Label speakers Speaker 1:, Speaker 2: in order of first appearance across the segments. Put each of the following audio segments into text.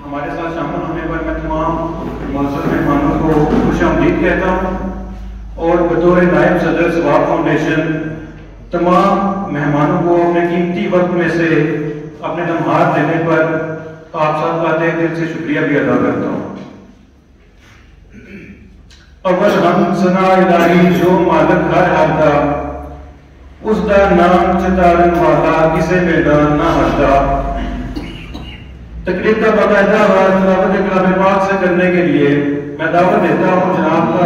Speaker 1: ہمارے ساتھ شامل ہونے پر میں تمام معزز مہمانوں کو خوش آمدید کہتا ہوں اور بطور نائب صدر ثواب فاؤنڈیشن تمام مہمانوں کو اپنے قیمتی وقت میں سے اپنے لمحات دینے پر آپ سب کا تہ دل سے شکریہ بھی ادا کرتا ہوں۔ اول ہم ثنا الہی جو مالک ہر حال دا، اس دا نام چتارن والا کسے میدان نہ ہٹتا۔ تقریب کا باقاعدہ آغاز تلاوت کلام پاک سے کرنے کے لیے میں دعوت دیتا ہوں جناب کا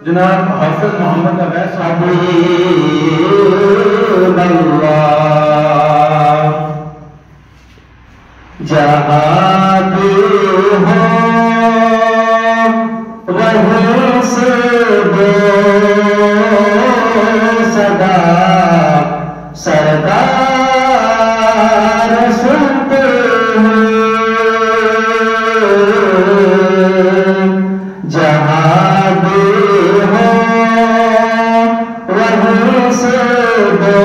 Speaker 1: جناب حافظ محمد عبید صاحب
Speaker 2: جہاں بھی ہو وہیں سے دو صدا سردار سنتے ہیں جہاں بھی ہو وہیں سے دو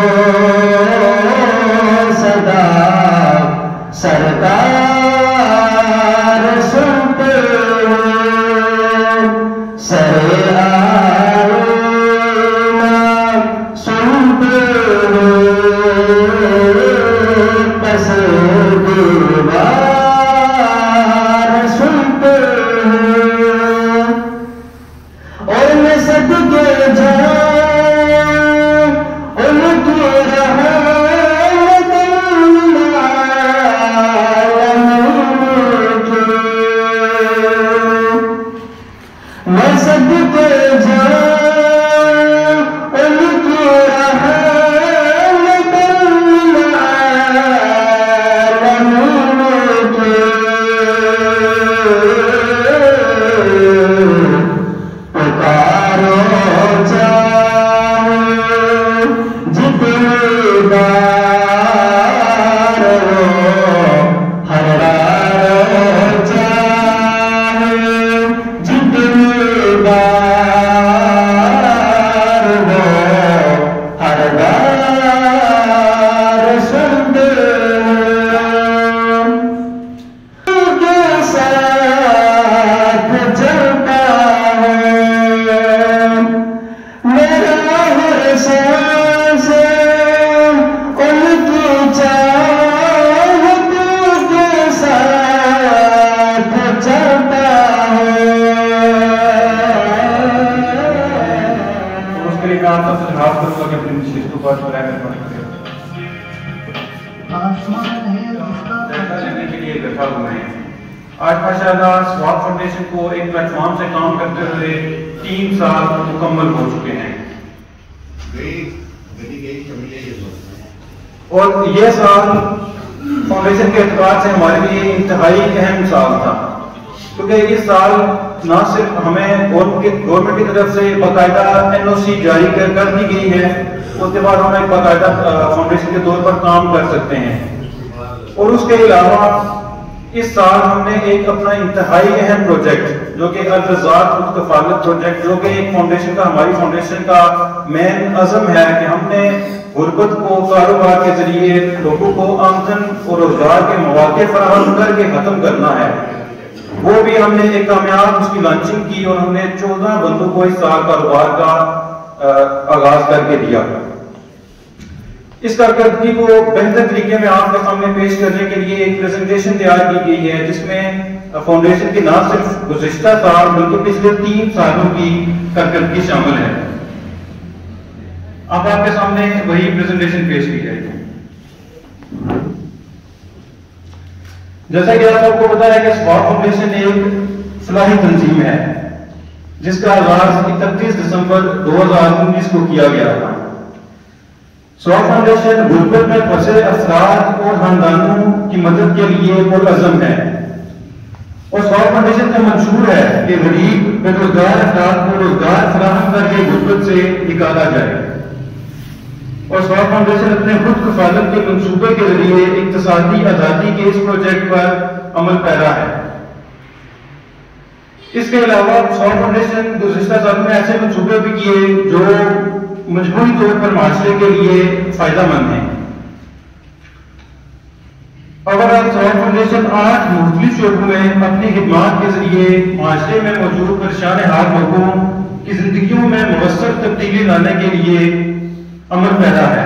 Speaker 2: صدا سردار سنتے سر آئینہ سنتے پس دیوار سنتے اور میں صدقے جاؤں ان کی
Speaker 1: آج ماشاءاللہ ثواب فاؤنڈیشن کو ایک پلیٹ فارم سے کام کرتے ہوئے 3 سال مکمل ہو چکے ہیں۔ اور یہ سال فاؤنڈیشن کے اعتبار سے ہمارے لیے انتہائی اہم سال تھا، کیونکہ اس سال نہ صرف ہمیں گورنمنٹ کی طرف سے باقاعدہ NOC جاری کر دی گئی ہے، اس کے بعد ہم ایک باقاعدہ فاؤنڈیشن کے طور پر کام کر سکتے ہیں، اور اس کے علاوہ اس سال ہم نے ایک اپنا انتہائی اہم پروجیکٹ جو کہ الرزاق خود کفالت پروجیکٹ، جو کہ ایک فاؤنڈیشن کا ہماری فاؤنڈیشن کا مین عزم ہے کہ ہم نے غربت کو کاروبار کے ذریعے لوگوں کو آمدن اور روزگار کے مواقع فراہم کر کے ختم کرنا ہے، وہ بھی ہم نے ایک کامیاب اس کی لانچنگ کی اور ہم نے 14 بندوں کو اس سال کاروبار کا آغاز کر کے دیا۔ اس کارکردگی کو بہتر طریقے میں آپ کے سامنے پیش کرنے کے لیے ایک پریزنٹیشن تیار کی گئی ہے، جس میں فاؤنڈیشن کی نہ صرف گزشتہ سال بلکہ پچھلے 3 سالوں کی کارکردگی شامل ہے۔ اب آپ کے سامنے وہی پریزنٹیشن پیش کی جائے گی۔ جیسا کہ آپ کو پتا ہے کہ سواب فاؤنڈیشن ایک فلاحی تنظیم ہے جس کا آغاز 31 دسمبر 2019 کو کیا گیا تھا۔ سواب فاؤنڈیشن غربت میں پھنسے افراد اور خاندانوں کی مدد کے لیے پرعزم ہے، اور سواب فاؤنڈیشن کا منشور ہے کہ غریب بے روزگار افراد کو روزگار فراہم کر کے غربت سے نکالا جائے، اور سواب فاؤنڈیشن اپنے خود کفالت کے منصوبے کے ذریعے اقتصادی آزادی کے اس پروجیکٹ پر عمل پیرا ہے۔ اس کے علاوہ سواب فاؤنڈیشن گزشتہ سالوں میں ایسے منصوبے بھی کیے جو مجموعی طور پر معاشرے کے لیے فائدہ مند ہیں۔ سواب فاؤنڈیشن 8 مختلف شعبوں میں اپنی خدمات کے ذریعے معاشرے میں موجود پریشان حال لوگوں کی زندگیوں میں مؤثر تبدیلی لانے کے لیے عمل پیرا ہے۔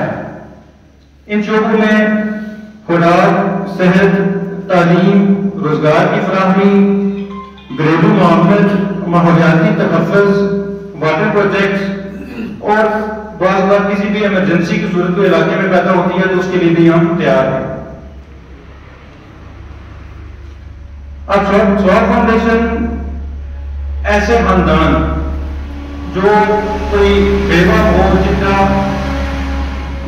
Speaker 1: ان شعبوں میں خوراک، صحت، تعلیم، روزگار کی فراہمی، گھریلو معاملات، ماحولیاتی تحفظ، واٹر پروجیکٹس، اور بعض بار کسی بھی ایمرجنسی کی صورت کو علاقے میں پیدا ہوتی ہے تو اس کے لیے بھی ہم تیار ہیں۔ اب سواب فاؤنڈیشن ایسے خاندان جو کوئی بیوہ ہو، جن کا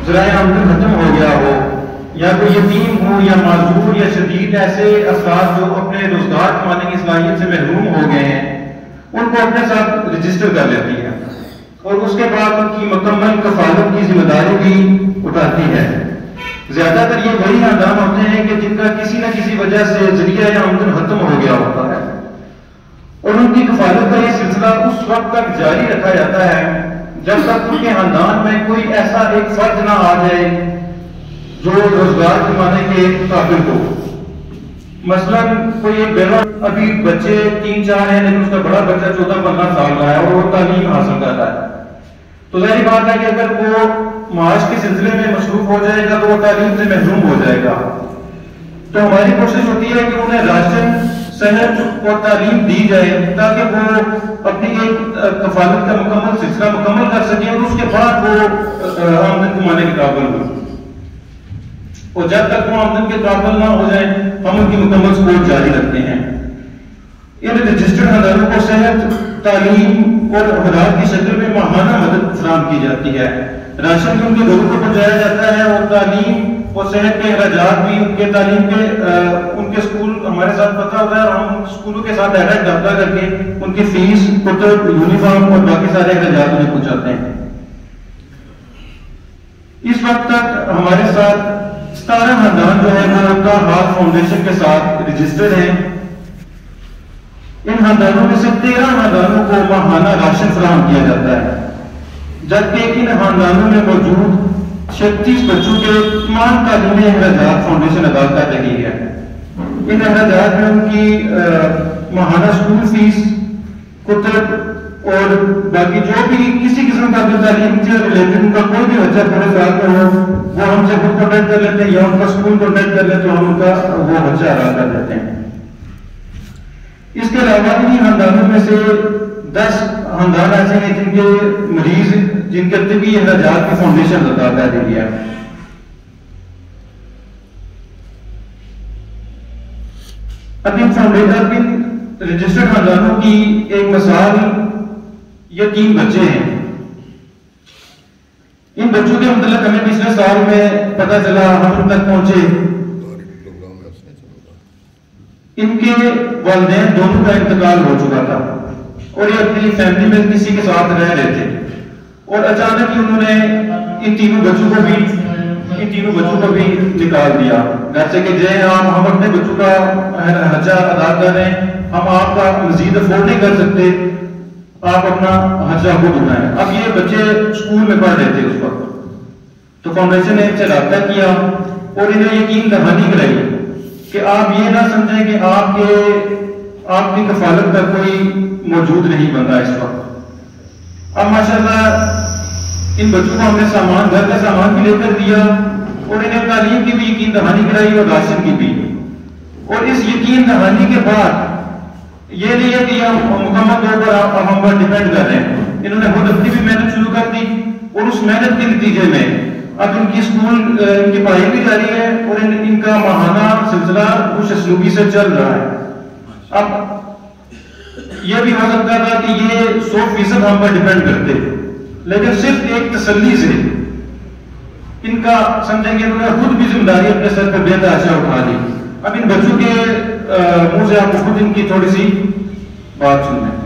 Speaker 1: ذرائع آمدن ختم ہو گیا ہو، یا کوئی یتیم ہو یا معذور یا شدید ایسے افراد جو اپنے روزگار کمانے کی صلاحیت سے محروم ہو گئے ہیں، ان کو اپنے ساتھ رجسٹر کر لیتی ہے اور اس کے بعد ان کی مکمل کفالت کی ذمہ داری بھی اٹھاتی ہے۔ زیادہ تر یہ وہی خاندان ہوتے ہیں کہ جن کا کسی نہ کسی وجہ سے ذریعہ آمدن ختم ہو گیا ہوتا ہے، اور ان کی کفالت کا یہ سلسلہ اس وقت تک جاری رکھا جاتا ہے جب تک ان کے خاندان میں کوئی ایسا ایک فرد نہ آ جائے جو روزگار کمانے کے قابل ہو۔ مثلا کوئی ایک بیوہ، ابھی بچے 3-4 ہیں لیکن اس کا بڑا بچہ 14-15 سال کا ہے اور وہ تعلیم حاصل کر رہا ہے، تو ظاہری بات ہے کہ اگر وہ معاش کے سلسلے میں مصروف ہو جائے گا تو وہ تعلیم سے محروم ہو جائے گا۔ تو ہماری کوشش ہوتی ہے کہ انہیں راشن، صحت اور تعلیم دی جائے تاکہ وہ اپنی ایک کفالت کا مکمل سلسلہ مکمل کر سکیں اور اس کے بعد وہ آمدن کمانے کے قابل ہوں، اور جب تک وہ آمدن کے قابل نہ ہو جائیں ہم ان کی مکمل سپورٹ جاری رکھتے ہیں۔ ان رجسٹرڈ خاندانوں کو صحت، تعلیم اور خوراک کی شکل میں ماہانہ مدد فراہم کی جاتی ہے، راشن بھی ان کے گھروں کو پہنچایا جاتا ہے، اور تعلیم اور صحت کے اخراجات بھی ان کے تعلیم کے ان کے اسکول ہمارے ساتھ پتہ ہوتا ہے، اور ہم اسکولوں کے ساتھ ڈائریکٹ رابطہ کر کے ان کی فیس، کتب، یونیفارم اور باقی سارے اخراجات انہیں پہنچاتے ہیں۔ اس وقت تک ہمارے ساتھ 17 خاندان جو ہے وہ کا ہاتھ فاؤنڈیشن کے ساتھ رجسٹرڈ ہیں۔ ان خاندانوں میں سے 13 خاندانوں کو ماہانہ راشن فراہم کیا جاتا ہے، جبکہ ان خاندانوں میں موجود 36 بچوں کے تمام تعلیمی اخراجات فاؤنڈیشن ادا کر رہی ہے۔ ان اخراجات میں ان کی ماہانہ اسکول فیس، کتب اور باقی جو بھی کسی قسم کا بھی تعلیم سے ریلیٹڈ ان کا کوئی بھی بچہ پورے سال میں ہو وہ ہم سے خود کانٹیکٹ کر لیتے ہیں، یا ان کا اسکول کانٹیکٹ کر لیتے ہیں، ہم ان کا وہ بچہ ادا کر دیتے ہیں۔ اس کے علاوہ انہی خاندانوں میں سے 10 خاندان ایسے ہیں جن کے مریض، جن کے طبی اخراجات کی فاؤنڈیشن ادا کر رہی ہے۔ اب ان رجسٹرڈ خاندانوں کی ایک مثال، یہ 3 بچے ہیں۔ ان بچوں کے متعلق ہمیں پچھلے سال میں پتہ چلا، ہم تک پہنچے، ان کے والدین دونوں کا انتقال ہو چکا تھا اور یہ اپنی فیملی میں کسی کے ساتھ رہ رہے تھے، اور اچانک ہی انہوں نے ان تینوں بچوں کو بھی نکال دیا گھر سے کہ جے ہم اپنے بچوں کا خرچہ ادا کر رہے ہیں، ہم آپ کا مزید افورڈ نہیں کر سکتے، آپ اپنا خرچہ خود اٹھائیں۔ اب یہ بچے اسکول میں پڑھ رہے تھے اس وقت، تو فاؤنڈیشن نے ان سے رابطہ کیا اور انہیں یقین دہانی کرائی کہ آپ یہ نہ سمجھیں کہ آپ کی کفالت کا کوئی موجود نہیں بنتا اس وقت۔ اب ماشاءاللہ ان بچوں کو ہم نے سامان، گھر کا سامان بھی لے کر دیا اور انہیں تعلیم کی بھی یقین دہانی کرائی اور راشن کی بھی، اور اس یقین دہانی کے بعد یہ نہیں ہے کہ ہم مکمل طور پر ہم پر ڈیپینڈ کر رہے ہیں، انہوں نے خود اپنی بھی محنت شروع کر دی اور اس محنت کے نتیجے میں اب ان کی اسکول ان کی پڑھائی بھی جاری ہے اور ان کا ماہانہ سلسلہ خوش اسلوبی سے چل رہا ہے۔ اب یہ بھی ہو سکتا تھا کہ یہ 100% ہم پر ڈیپینڈ کرتے، لیکن صرف ایک تسلی سے ان کا سمجھیں گے انہوں نے خود بھی ذمہ داری اپنے سر پر بے تحاشا اٹھا لی۔ اب ان بچوں کے منہ سے آپ کو خود ان کی تھوڑی سی بات سنیں۔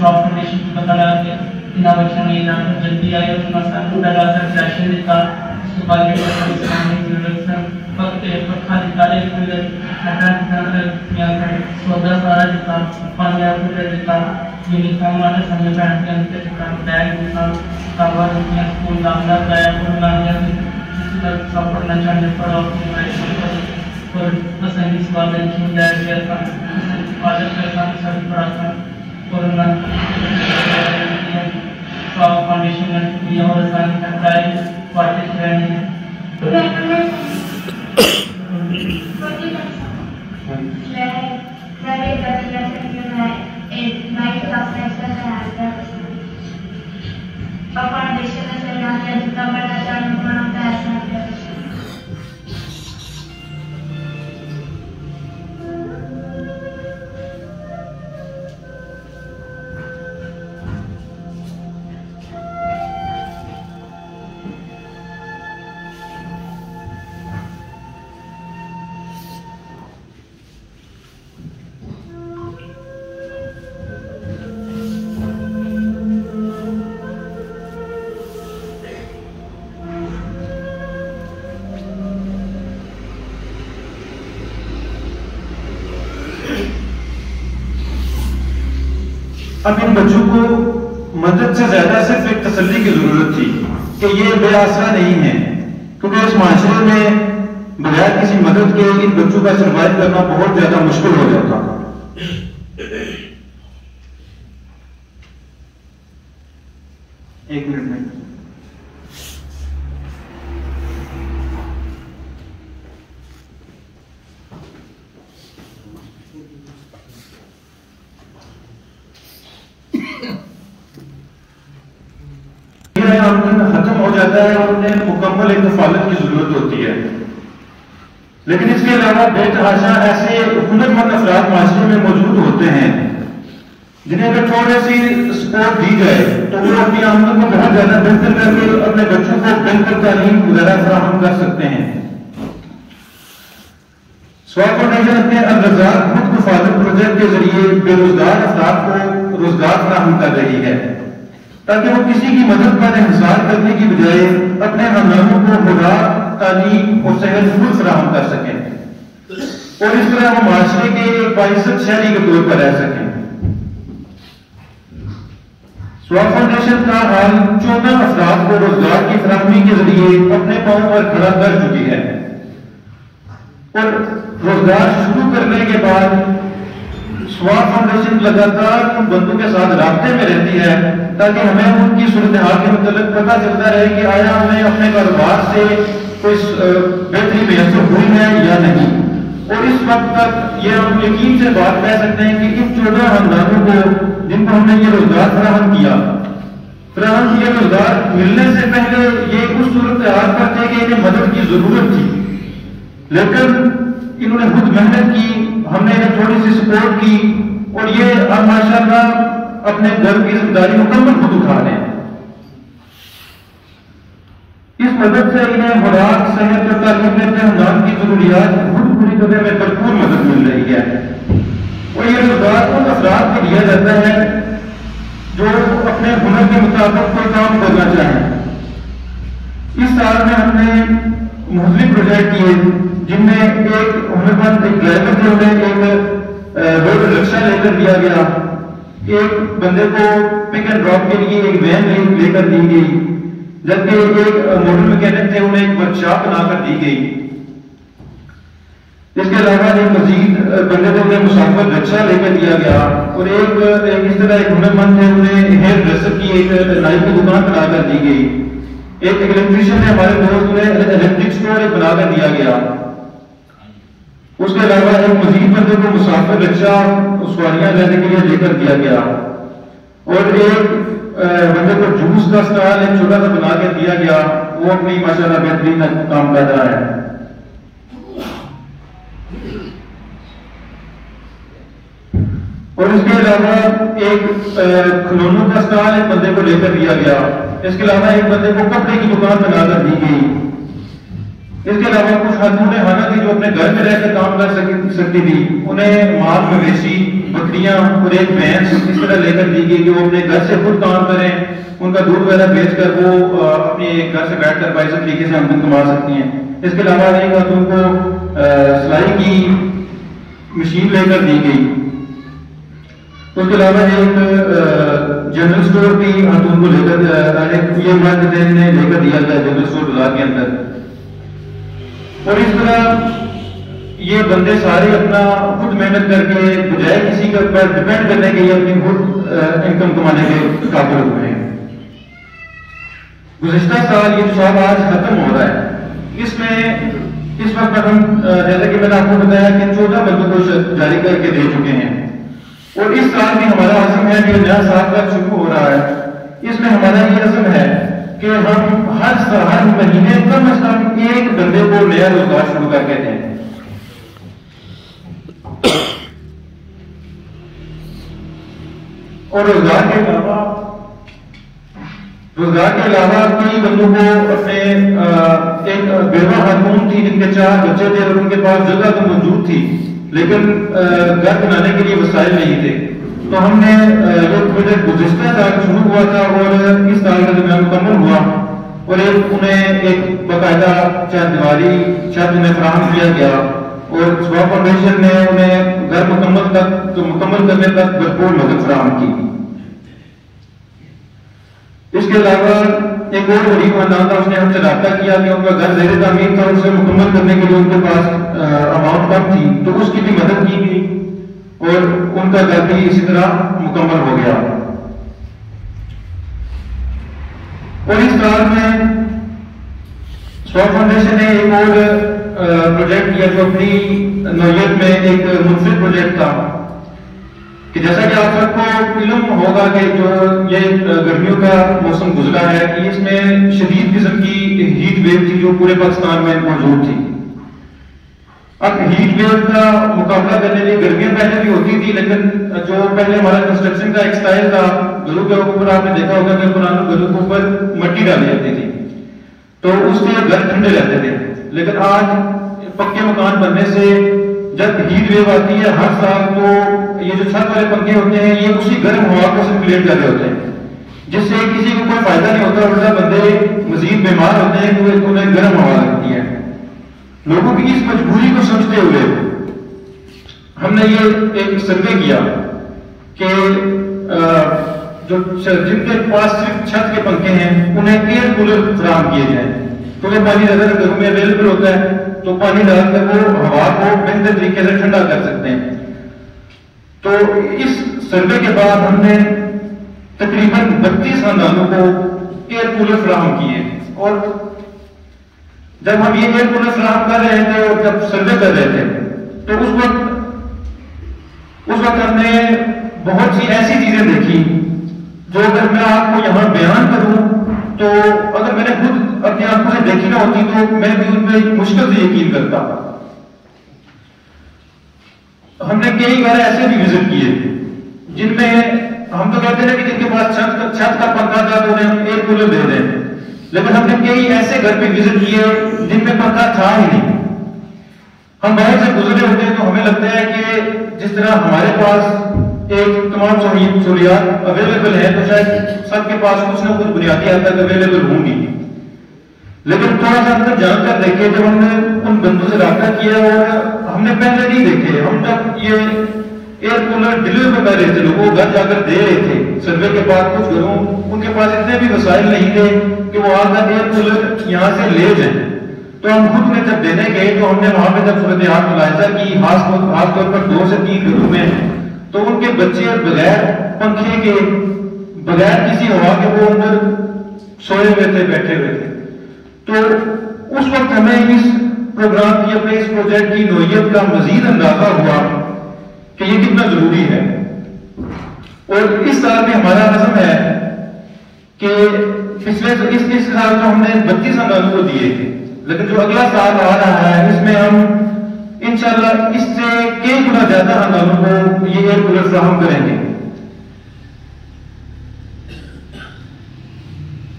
Speaker 3: فاؤنڈیشن کو پتہ لگا کہ ان بچوں نے ڈاکٹر جلدی آئے اور مسئلہ کو ڈاکٹر فلیشن دیتا، اس کے بعد یہ اسلامی ضرورت وقت خالی کارے کولر سودا سارا دیتا، پانی کولر دیتا، یونیفارم والے سمجھ پہن کے انتے دیتا، بیگ دیتا، کتابیں دیتی، اسکول داخلہ کرایا، قرآن جس کا سب پڑھنا چاہنے پڑھا اور پسندی سوال نہیں جایا گیا تھا، عادت کا ساتھ سبھی پڑھا تھا۔ فاؤنڈیشن نے اور آسانی کرائے پارٹی رہنے
Speaker 1: اب ان بچوں کو مدد سے زیادہ صرف ایک تسلی کی ضرورت تھی کہ یہ بے آسرا نہیں ہے، کیونکہ اس معاشرے میں بغیر کسی مدد کے ان بچوں کا سروائیو کرنا بہت زیادہ مشکل ہو جاتا۔ ایک منٹ میں ختم ہو جاتا ہے اور انہیں مکمل ایک کفالت کی ضرورت ہوتی ہے، لیکن اس کے علاوہ بے تحاشا ایسے ہنر مند افراد معاشرے میں موجود ہوتے ہیں جنہیں اگر تھوڑی سی سپورٹ دی جائے تو وہ اپنی آمدن کو بہت زیادہ بہتر کر کے اپنے بچوں کو بہتر تعلیم وغیرہ فراہم کر سکتے ہیں۔ سوال فاؤنڈیشن اپنے الرزاق خود کفالت پروجیکٹ کے ذریعے بے روزگار افراد کو روزگار فراہم کر رہی ہے تاکہ وہ کسی کی مدد پر انحصار کرنے کی بجائے اپنے ہمراہوں کو خوراک، تعلیم اور صحت خود فراہم کر سکیں اور اس طرح وہ معاشرے کے ایک باعزت شہری کے طور پر رہ سکیں۔
Speaker 4: سواب فاؤنڈیشن کا حال 14 افراد کو روزگار کی فراہمی کے ذریعے اپنے پاؤں پر کھڑا کر چکی ہے، اور روزگار شروع کرنے کے بعد سواب فاؤنڈیشن لگاتار ان بندوں کے ساتھ رابطے میں رہتی ہے تاکہ ہمیں ان کی صورتحال کے متعلق پتہ چلتا رہے کہ آیا ہمیں اپنے کاروبار سے کوئی بہتری میسر ہوئی ہے یا نہیں۔ اور اس وقت تک یہ ہم یقین سے بات کہہ سکتے ہیں کہ ان 14 خاندانوں کو جن کو ہم نے یہ روزگار فراہم کیا روزگار ملنے سے پہلے یہ اس صورتحال پر تھے کہ انہیں مدد کی ضرورت تھی، لیکن انہوں نے خود محنت کی، ہم نے انہیں تھوڑی سی سپورٹ کی، اور یہ اب ماشاءاللہ اپنے گھر کی ذمہ داری مکمل خود اٹھا رہے ہیں۔ اس مدد سے انہیں خوراک، صحت اور تعلیم میں اپنے خاندان کی ضروریات خود پوری کرنے میں بھرپور مدد مل رہی ہے، اور یہ روزگار ان افراد کو دیا جاتا ہے جو اپنے ہنر کے مطابق کوئی کام کرنا چاہیں۔ اس سال میں ہم نے مختلف پروجیکٹ کیے جن میں ایک ہنر مند ایک ڈرائیور تھے، انہیں ایک روڈ رکشہ لے کر دیا گیا، ایک بندے کو پک اینڈ ڈراپ کے لیے ایک وین لے کر دی گئی، جبکہ ایک موٹر میکینک تھے، انہیں ایک ورکشاپ بنا کر دی گئی۔ اس کے علاوہ ایک مزید بندے کو انہیں مسافر رکشہ لے کر دیا گیا، اور ایک اس طرح ایک ہنر مند تھے، انہیں ہیئر ڈریسر کی ایک نائی کی دکان بنا کر دی گئی۔ ایک الیکٹریشین ہے ہمارے دوست، انہیں الیکٹرک اسٹور ایک بنا کر دیا گیا۔ اس کے علاوہ ایک مزید بندے کو مسافر رکشہ سواریاں لینے کے لیے لے کر دیا گیا، اور ایک بندے کو جوس کا اسٹال ایک چھوٹا سا بنا کے دیا گیا، وہ اپنی ماشاءاللہ بہترین کام کر رہا ہے۔ اور اس کے علاوہ ایک کھلونوں کا اسٹال ایک بندے کو لے کر دیا گیا۔ اس کے علاوہ ایک بندے کو کپڑے کی دکان بنا کر دی گئی۔ اس کے علاوہ کچھ خاتون خانہ تھی جو اپنے گھر میں رہ کر کام کر سکتی تھی، انہیں مال مویشی بکریاں اور ایک بھینس اس طرح لے کر دی گئی کہ وہ اپنے گھر سے خود کام کریں، ان کا دودھ وغیرہ بیچ کر وہ اپنے گھر سے بیٹھ کر باعث طریقے سے آمدن کما سکتی ہیں۔ اس کے علاوہ ایک خاتون کو سلائی کی مشین لے کر دی گئی۔ اس کے علاوہ ایک جنرل اسٹور بھی خاتون کو لے کر لے کر دیا گیا جنرل اسٹور بازار کے اندر۔ اور اس طرح یہ بندے سارے اپنا خود محنت کر کے بجائے کسی کے اوپر ڈپینڈ کرنے کے لیے اپنی خود انکم کمانے کے قابل ہوئے ہیں۔ گزشتہ سال یہ سال آج ختم ہو رہا ہے، اس میں اس وقت ہم جیسا کہ میں نے آپ کو بتایا کہ 14 بندوں کو جاری کر کے دے چکے ہیں، اور اس سال بھی ہمارا عزم ہے کہ نیا سال کا شروع ہو رہا ہے، اس میں ہمارا یہ عزم ہے کہ ہم ہر مہینے کم از کم ایک بندے کو نیا روزگار شروع کر کے دیں۔ اور روزگار کے علاوہ کئی بندوں کو اپنے ایک بیوہ خاتون تھی جن کے 4 بچے تھے اور ان کے پاس جگہ تو موجود تھی لیکن گھر بنانے کے لیے وسائل نہیں تھے، تو ہم نے یہ پروجیکٹ گزشتہ سال شروع ہوا تھا اور اس سال کا مکمل ہوا، اور انہیں ایک باقاعدہ چاردیواری چھت انہیں فراہم کیا گیا، اور سواب فاؤنڈیشن نے انہیں گھر مکمل کرنے تک بھرپور مدد فراہم کی۔ اس کے علاوہ ایک اور غریب خاندان تھا، اس نے ہم سے رابطہ کیا کہ ان کا گھر زیر تعمیر تھا، اسے مکمل کرنے کے لیے ان کے پاس اماؤنٹ کم تھی، تو اس کی بھی مدد کی گئی اور ان کا گھر بھی اسی طرح مکمل ہو گیا۔ اور اس سال میں سواب فاؤنڈیشن نے ایک اور پروجیکٹ کیا جو اپنی نوعیت میں ایک منفرد پروجیکٹ تھا، کہ جیسا کہ آپ سب کو علم ہوگا کہ جو یہ گرمیوں کا موسم گزرا ہے کہ اس میں شدید قسم کی ہیٹ ویو تھی جو پورے پاکستان میں موجود تھی۔ اب ہیٹ ویو کا مقابلہ کرنے کے لیے گرمیاں پہلے بھی ہوتی تھی، لیکن جو پہلے ہمارا کنسٹرکشن کا ایک سٹائل تھا، گھروں کے اوپر آپ نے دیکھا ہوگا کہ پرانے گھروں کے اوپر مٹی ڈالی جاتی تھی تو اس سے گھر ٹھنڈے رہتے تھے، لیکن آج پکے مکان بننے سے جب ہیٹ ویو آتی ہے ہر سال تو یہ جو چھت والے پنکھے ہوتے ہیں یہ اسی گرم ہوا کو سرکولیٹ کر رہے ہوتے ہیں، جس سے کسی کو کوئی فائدہ نہیں ہوتا، الٹا بندے مزید بیمار ہوتے ہیں کیونکہ انہیں گرم ہوا لگتی ہے۔ لوگوں کی اس مجبوری کو سمجھتے ہوئے ہم نے یہ ایک سروے کیا کہ جن کے پاس صرف چھت کے پنکھے ہیں انہیں ایئر کولر فراہم کیے جائیں، کیونکہ پانی اگر گھروں میں اویلیبل ہوتا ہے تو پانی ڈال کر وہ ہوا کو بہتر طریقے سے ٹھنڈا کر سکتے ہیں۔ تو اس سروے کے بعد ہم نے تقریباً 32 خاندانوں کو ایئر کولر فراہم کیے، اور جب ہم یہ ایئر کولر فراہم کر رہے تھے اور جب سروے کر رہے تھے تو اس وقت ہم نے بہت سی ایسی چیزیں دیکھی جو اگر میں آپ کو یہاں بیان کروں تو اگر میں نے خود اپنی آنکھوں سے دیکھی نہ ہوتی تو میں بھی ان پہ مشکل سے یقین کرتا۔ ہم نے کئی بار ایسے بھی وزٹ کیے جن میں ہم تو کہتے ہیں کہ جن کے پاس چھت کا پنکھا تھا تو انہیں ہم ایئر کولر دے دیں، لیکن ہم نے کئی ایسے گھر پہ وزٹ کیے جن میں پنکھا تھا ہی نہیں۔ ہم باہر سے گزرے ہوتے ہیں تو ہمیں لگتا ہے کہ جس طرح ہمارے پاس ایک تمام سہولیات اویلیبل ہیں تو شاید سب کے پاس کچھ نہ کچھ بنیادی حد تک اویلیبل ہوں گی، لیکن تھوڑا سا اندر جان کر دیکھے جب ہم نے ان بندوں سے رابطہ کیا اور ہم نے پہلے نہیں دیکھے، ہم جب یہ ایئر کولر ڈلیور کر رہے تھے لوگوں کو گھر جا کر دے رہے تھے سروے کے بعد کچھ گھروں ان کے پاس اتنے بھی وسائل نہیں تھے کہ وہ آ کر ایئر کولر یہاں سے لے جائیں، تو ہم خود نے جب دینے گئے تو ہم نے وہاں پہ جب صورتحال ملاحظہ کی خاص طور پر 2 سے 3 گھروں میں تو ان کے بچے بغیر پنکھے کے بغیر کسی ہوا کے وہ اندر سوئے ہوئے تھے، بیٹھے ہوئے تھے۔ تو اس وقت ہمیں اس پروگرام کی اپنے اس پروجیکٹ کی نوعیت کا مزید اندازہ ہوا کہ یہ کتنا ضروری ہے، اور اس سال میں ہمارا عزم ہے کہ پچھلے اس سال تو ہم نے 32 خاندانوں کو دیے تھے، لیکن جو اگلا سال آ رہا ہے اس میں ہم انشاءاللہ اس سے کئی گنا زیادہ خاندانوں کو یہ ایئر کولر فراہم کریں گے۔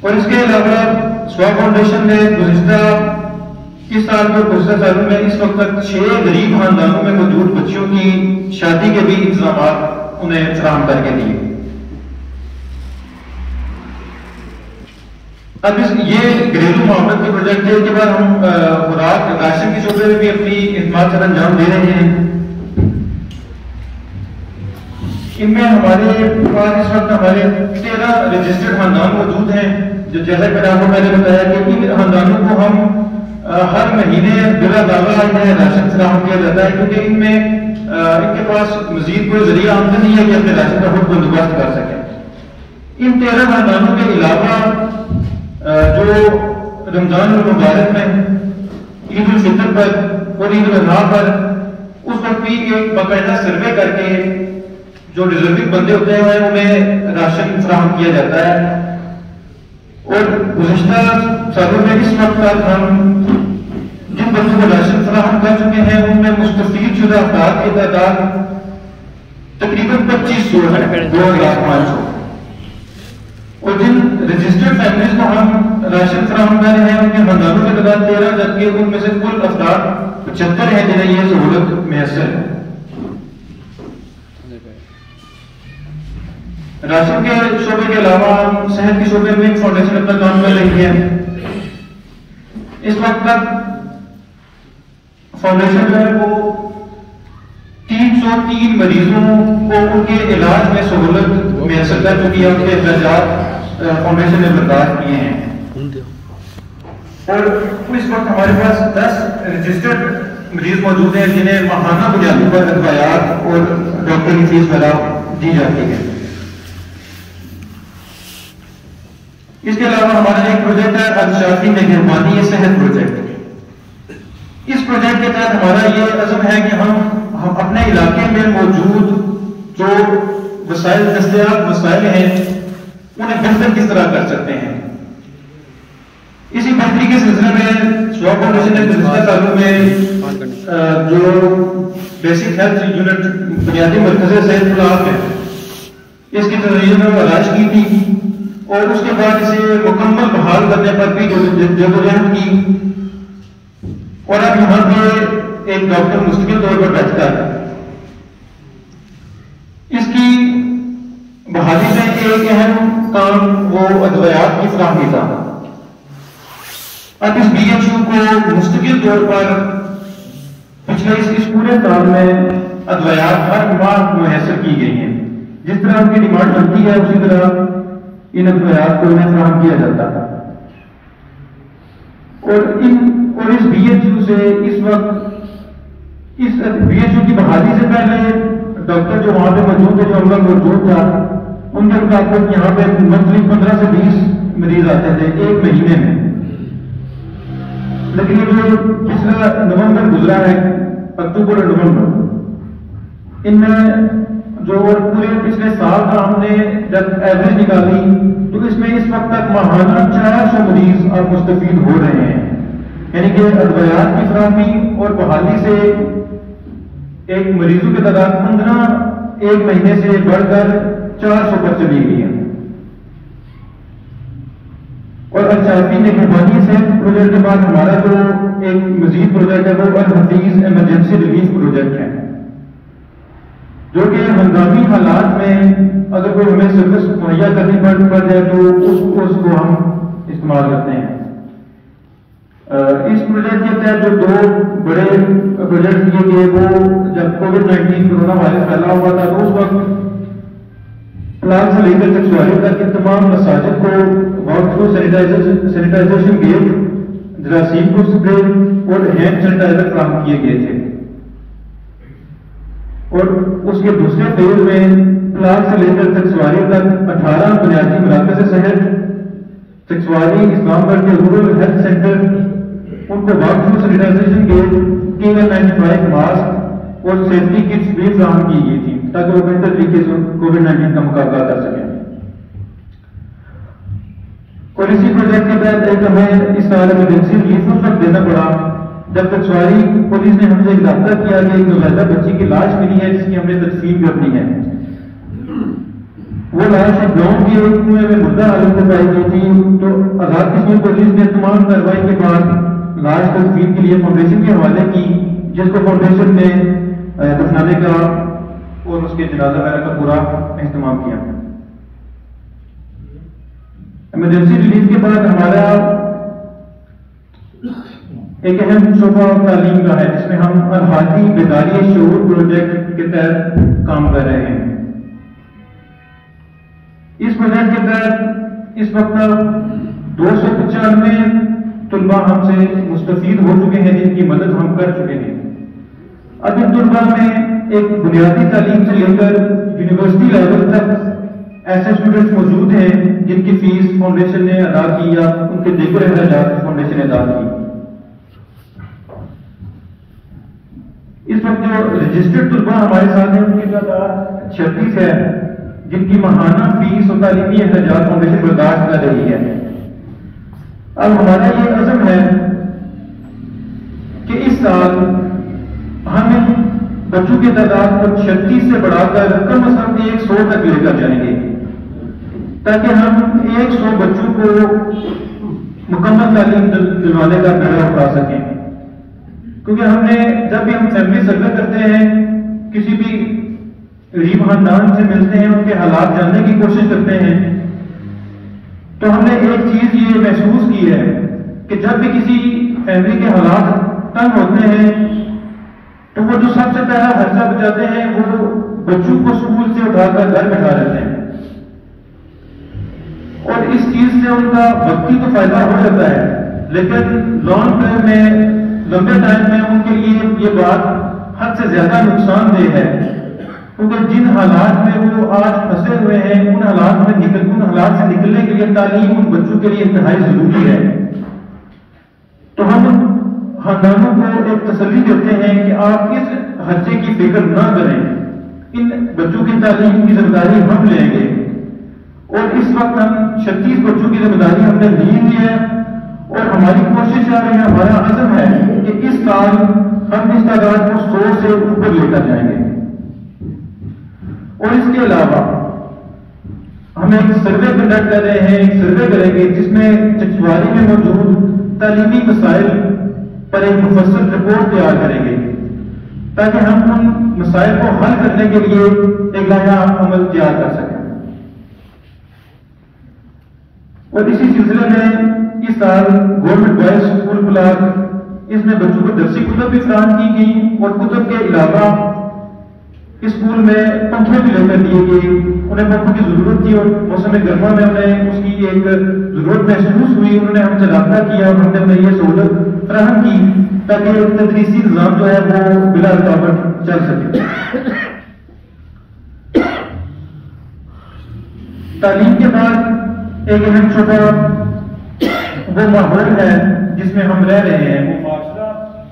Speaker 4: اور اس کے علاوہ سوا فاؤنڈیشن نے گزشتہ سالوں میں اس وقت تک 6 غریب خاندانوں میں موجود بچیوں کی شادی کے بھی انتظامات انہیں فراہم کر کے دیے۔ اب یہ گھریلو معاونت کے پروجیکٹ ہے، اس کے بعد ہم خوراک راشن کے شعبے میں بھی اپنی خدمات سر انجام دے رہے ہیں۔ ان میں ہمارے پاس اس وقت ہمارے 13 رجسٹرڈ خاندان موجود ہیں، جو جیسا کہ آپ کو میں نے بتایا کہ ان خاندانوں کو ہم ہر مہینے بلا دعویٰ انہیں راشن فراہم کیا جاتا ہے، کیونکہ ان میں ان کے پاس مزید کوئی ذریعہ آمدنی ہے کہ اپنے راشن کا خود بندوبست کر سکیں۔ ان 13 خاندانوں کے علاوہ جو رمضان المبارک میں عید الفطر پر اور عید الاضحیٰ پر اس وقت بھی ایک باقاعدہ سروے کر کے جو ریزرونگ بندے ہوتے ہیں انہیں راشن فراہم کیا جاتا ہے، اور گزشتہ سالوں میں اس وقت تک ہم جن بندوں کو راشن فراہم کر چکے ہیں ان میں مستفید شدہ افراد کی تعداد تقریباً 2500 ہے، 2500، اور جن رجسٹرڈ فیملیز کو ہم راشن فراہم کر رہے ہیں ان کے خاندانوں کی تعداد 13، جبکہ ان میں سے کل افراد 75 ہیں جنہیں یہ سہولت میسر ہے۔ راشن کے شعبے کے علاوہ ہم صحت کے شعبے میں ایک فاؤنڈیشن اپنا کام کر رہی ہے۔ اس وقت تک فاؤنڈیشن جو ہے وہ 303 مریضوں کو ان کے علاج میں سہولت میسر کر چکی ہے، ان کے اخراجات فاؤنڈیشن نے برداشت کیے ہیں، اور اس وقت ہمارے پاس 10 رجسٹرڈ مریض موجود ہیں جنہیں ماہانہ بنیادوں پر ادویات اور ڈاکٹر کی فیس وغیرہ دی جاتی ہے۔ اس کے علاوہ ہمارا ایک پروجیکٹ ہے الشافی مہربانی صحت پروجیکٹ۔ اس پروجیکٹ کے تحت ہمارا یہ عزم ہے کہ ہم اپنے علاقے میں موجود جو دستیاب وسائل ہیں انہیں بہتر کس طرح کر سکتے ہیں۔ اسی بہتری کے سلسلے میں سوا فاؤنڈیشن نے گزشتہ سالوں میں جو بیسک ہیلتھ یونٹ بنیادی مرکز صحت فلاح ہے اس کی تنظیم میں تلاش کی تھی، اور اس کے بعد اسے مکمل بحال کرنے پر بھی جدوجہد کی، اور اب یہاں پہ ایک ڈاکٹر مستقل طور پر بیٹھتا ہے۔ اس کی بحالی میں ایک اہم کام وہ ادویات کی فراہمی تھا۔ اب اس BHU کو مستقل طور پر پچھلے اس پورے سال میں ادویات ہر ماہ میسر کی گئی ہیں، جس طرح ان کی ڈیمانڈ بنتی ہے اسی طرح ان ادویات کو انہیں فراہم کیا جاتا ہے. اور اس بی ایچ یو سے اس وقت اس بی ایچ یو کی بحالی سے پہلے ڈاکٹر جو وہاں پہ موجود تھے، جو عملہ موجود تھا، ان کے مطابق یہاں پہ منتھلی 15 سے 20 مریض آتے تھے ایک مہینے میں. لیکن یہ جو پچھلا نومبر گزرا ہے، اکتوبر اور نومبر، ان میں جو پورے پچھلے سال کا ہم نے جب ایوریج نکالی تو اس میں اس وقت تک ماہانہ 400 مریض اب مستفید ہو رہے ہیں. یعنی کہ ادویات کی فراہمی اور بحالی سے ایک مریضوں کی تعداد 15 ایک مہینے سے بڑھ کر 400 پر چلی گئی ہے. اور الشافی نگہبانی صحت پروجیکٹ کے بعد ہمارا جو ایک مزید پروجیکٹ ہے وہ الحفیظ ایمرجنسی ریلیف پروجیکٹ ہے، جو کہ ہنگامی حالات میں اگر کوئی ہمیں سروس مہیا کرنی پڑ جائے تو اس کو ہم استعمال کرتے ہیں. اس پروجیکٹ کے تحت جو 2 بڑے پروجیکٹ کیے گئے وہ جب کووڈ-19 کورونا وائرس پھیلا ہوا تھا تو اس وقت پلاک سے لے کر چکسواری تک کے تمام مساجد کو واک تھرو سینیٹائزیشن گیٹ، جراثیم کو اسپرے اور ہینڈ سینیٹائزر فراہم کیے گئے تھے. اور اس کے دوسرے فیز میں پلاک سے لے کر چکسواری تک 18 بنیادی مراکز صحت، چکسواری اسلام آباد کے رورل ہیلتھ سینٹر، ان کو walk through sanitisation gate, KN95 mask اور سیفٹی کٹس بھی فراہم کی گئی تھی تاکہ وہ بہتر طریقے سے کووڈ-19 کا مقابلہ کر سکیں. اور اسی پروجیکٹ کے تحت ایک ہمیں اس سال ایمرجنسی ریلیف اس وقت دینا پڑا جب تک سواری پولیس نے ہم سے رابطہ کیا کہ ایک نوزائیدہ بچی کی لاش ملی ہے جس کی ہم نے تدفین کرنی ہے. وہ لاش گاؤں کے ایک کنویں میں مردہ حالت میں پائی گئی تھی. تو آزاد کشمیر پولیس نے تمام کارروائی کے بعد لاش تدفین کے لیے فاؤنڈیشن کے حوالے کی، جس کو فاؤنڈیشن نے دفنانے کا اور اس کے جنازہ وغیرہ کا پورا اہتمام کیا. ایمرجنسی ریلیف کے بعد ہمارا ایک اہم شعبہ تعلیم کا ہے جس میں ہم الحادی بیداری شعور پروجیکٹ کے تحت کام کر رہے ہیں. اس پروجیکٹ کے تحت اس وقت 295 طلباء ہم سے مستفید ہو چکے ہیں جن کی مدد ہم کر چکے ہیں. اب ان طلباء میں ایک بنیادی تعلیم سے لے کر یونیورسٹی لیول تک ایسے اسٹوڈنٹس موجود ہیں جن کی فیس فاؤنڈیشن نے ادا کی یا ان کے دیگر اخراجات فاؤنڈیشن نے ادا کی. اس وقت جو رجسٹرڈ طلباء ہمارے ساتھ ہیں ان کی تعداد 36 ہے جن کی ماہانہ فیس اور تعلیمی اخراجات فاؤنڈیشن برداشت کر رہی ہے. اب ہمارا یہ عزم ہے کہ اس سال ہم ان بچوں کی تعداد کو 36 سے بڑھا کر کم از کم 100 تک لے کر جائیں گے تاکہ ہم 100 بچوں کو مکمل تعلیم دلوانے کا بیڑا اٹھا سکیں. کیونکہ ہم نے جب بھی ہم فیملی سروے کرتے ہیں، کسی بھی غریب خاندان سے ملتے ہیں، ان کے حالات جاننے کی کوشش کرتے ہیں، تو ہم نے ایک چیز یہ محسوس کی ہے کہ جب بھی کسی فیملی کے حالات تنگ ہوتے ہیں تو وہ جو سب سے پہلا خرچہ بچاتے ہیں وہ بچوں کو اسکول سے اٹھا کر گھر بٹھا لیتے ہیں. اور اس چیز سے ان کا وقتی تو فائدہ ہو جاتا ہے، لیکن لانگ ٹرم میں، لمبے ٹائم میں ان کے لیے یہ بات حد سے زیادہ نقصان دہ ہے. کیونکہ جن حالات میں وہ آج پھنسے ہوئے ہیں ان حالات سے نکلنے کے لیے تعلیم ان بچوں کے لیے انتہائی ضروری ہے. تو ہم خاندانوں کو ایک تسلی دیتے ہیں کہ آپ اس خرچے کی فکر نہ کریں، ان بچوں کی تعلیم کی ذمہ داری ہم لیں گے. اور اس وقت ہم 36 بچوں کی ذمہ داری ہم نے لی ہے اور ہماری کوشش ہے، ہمارا عزم ہے کہ اس سال ہم اس تعداد کو 100 سے اوپر لے کر جائیں گے. اور اس کے علاوہ ہم ایک سروے کنڈکٹ کر رہے ہیں، ایک سروے کریں گے جس میں چکسواری میں موجود تعلیمی مسائل پر ایک مفصل رپورٹ تیار کریں گے تاکہ ہم ان مسائل کو حل کرنے کے لیے ایک لائحہ عمل تیار کر سکیں. اور اسی سلسلے میں اس سال گورنمنٹ بوائز اسکول بلاک، اس میں بچوں کو درسی کتب بھی فراہم کی گئی اور کتب کے علاوہ اسکول میں پنکھے بھی لے کر دیے گئے انہیں پمپوں کی ضرورت تھی اور موسم گرما میں انہیں اس کی ایک ضرورت محسوس ہوئی. انہوں نے ہم سے رابطہ کیا اور ہم نے انہیں یہ سہولت فراہم کی تاکہ تدریسی نظام جو ہے وہ بلا رکاوٹ چل سکے. تعلیم کے بعد ایک اہم شعبہ وہ ماحول ہے جس میں ہم رہ رہے ہیں,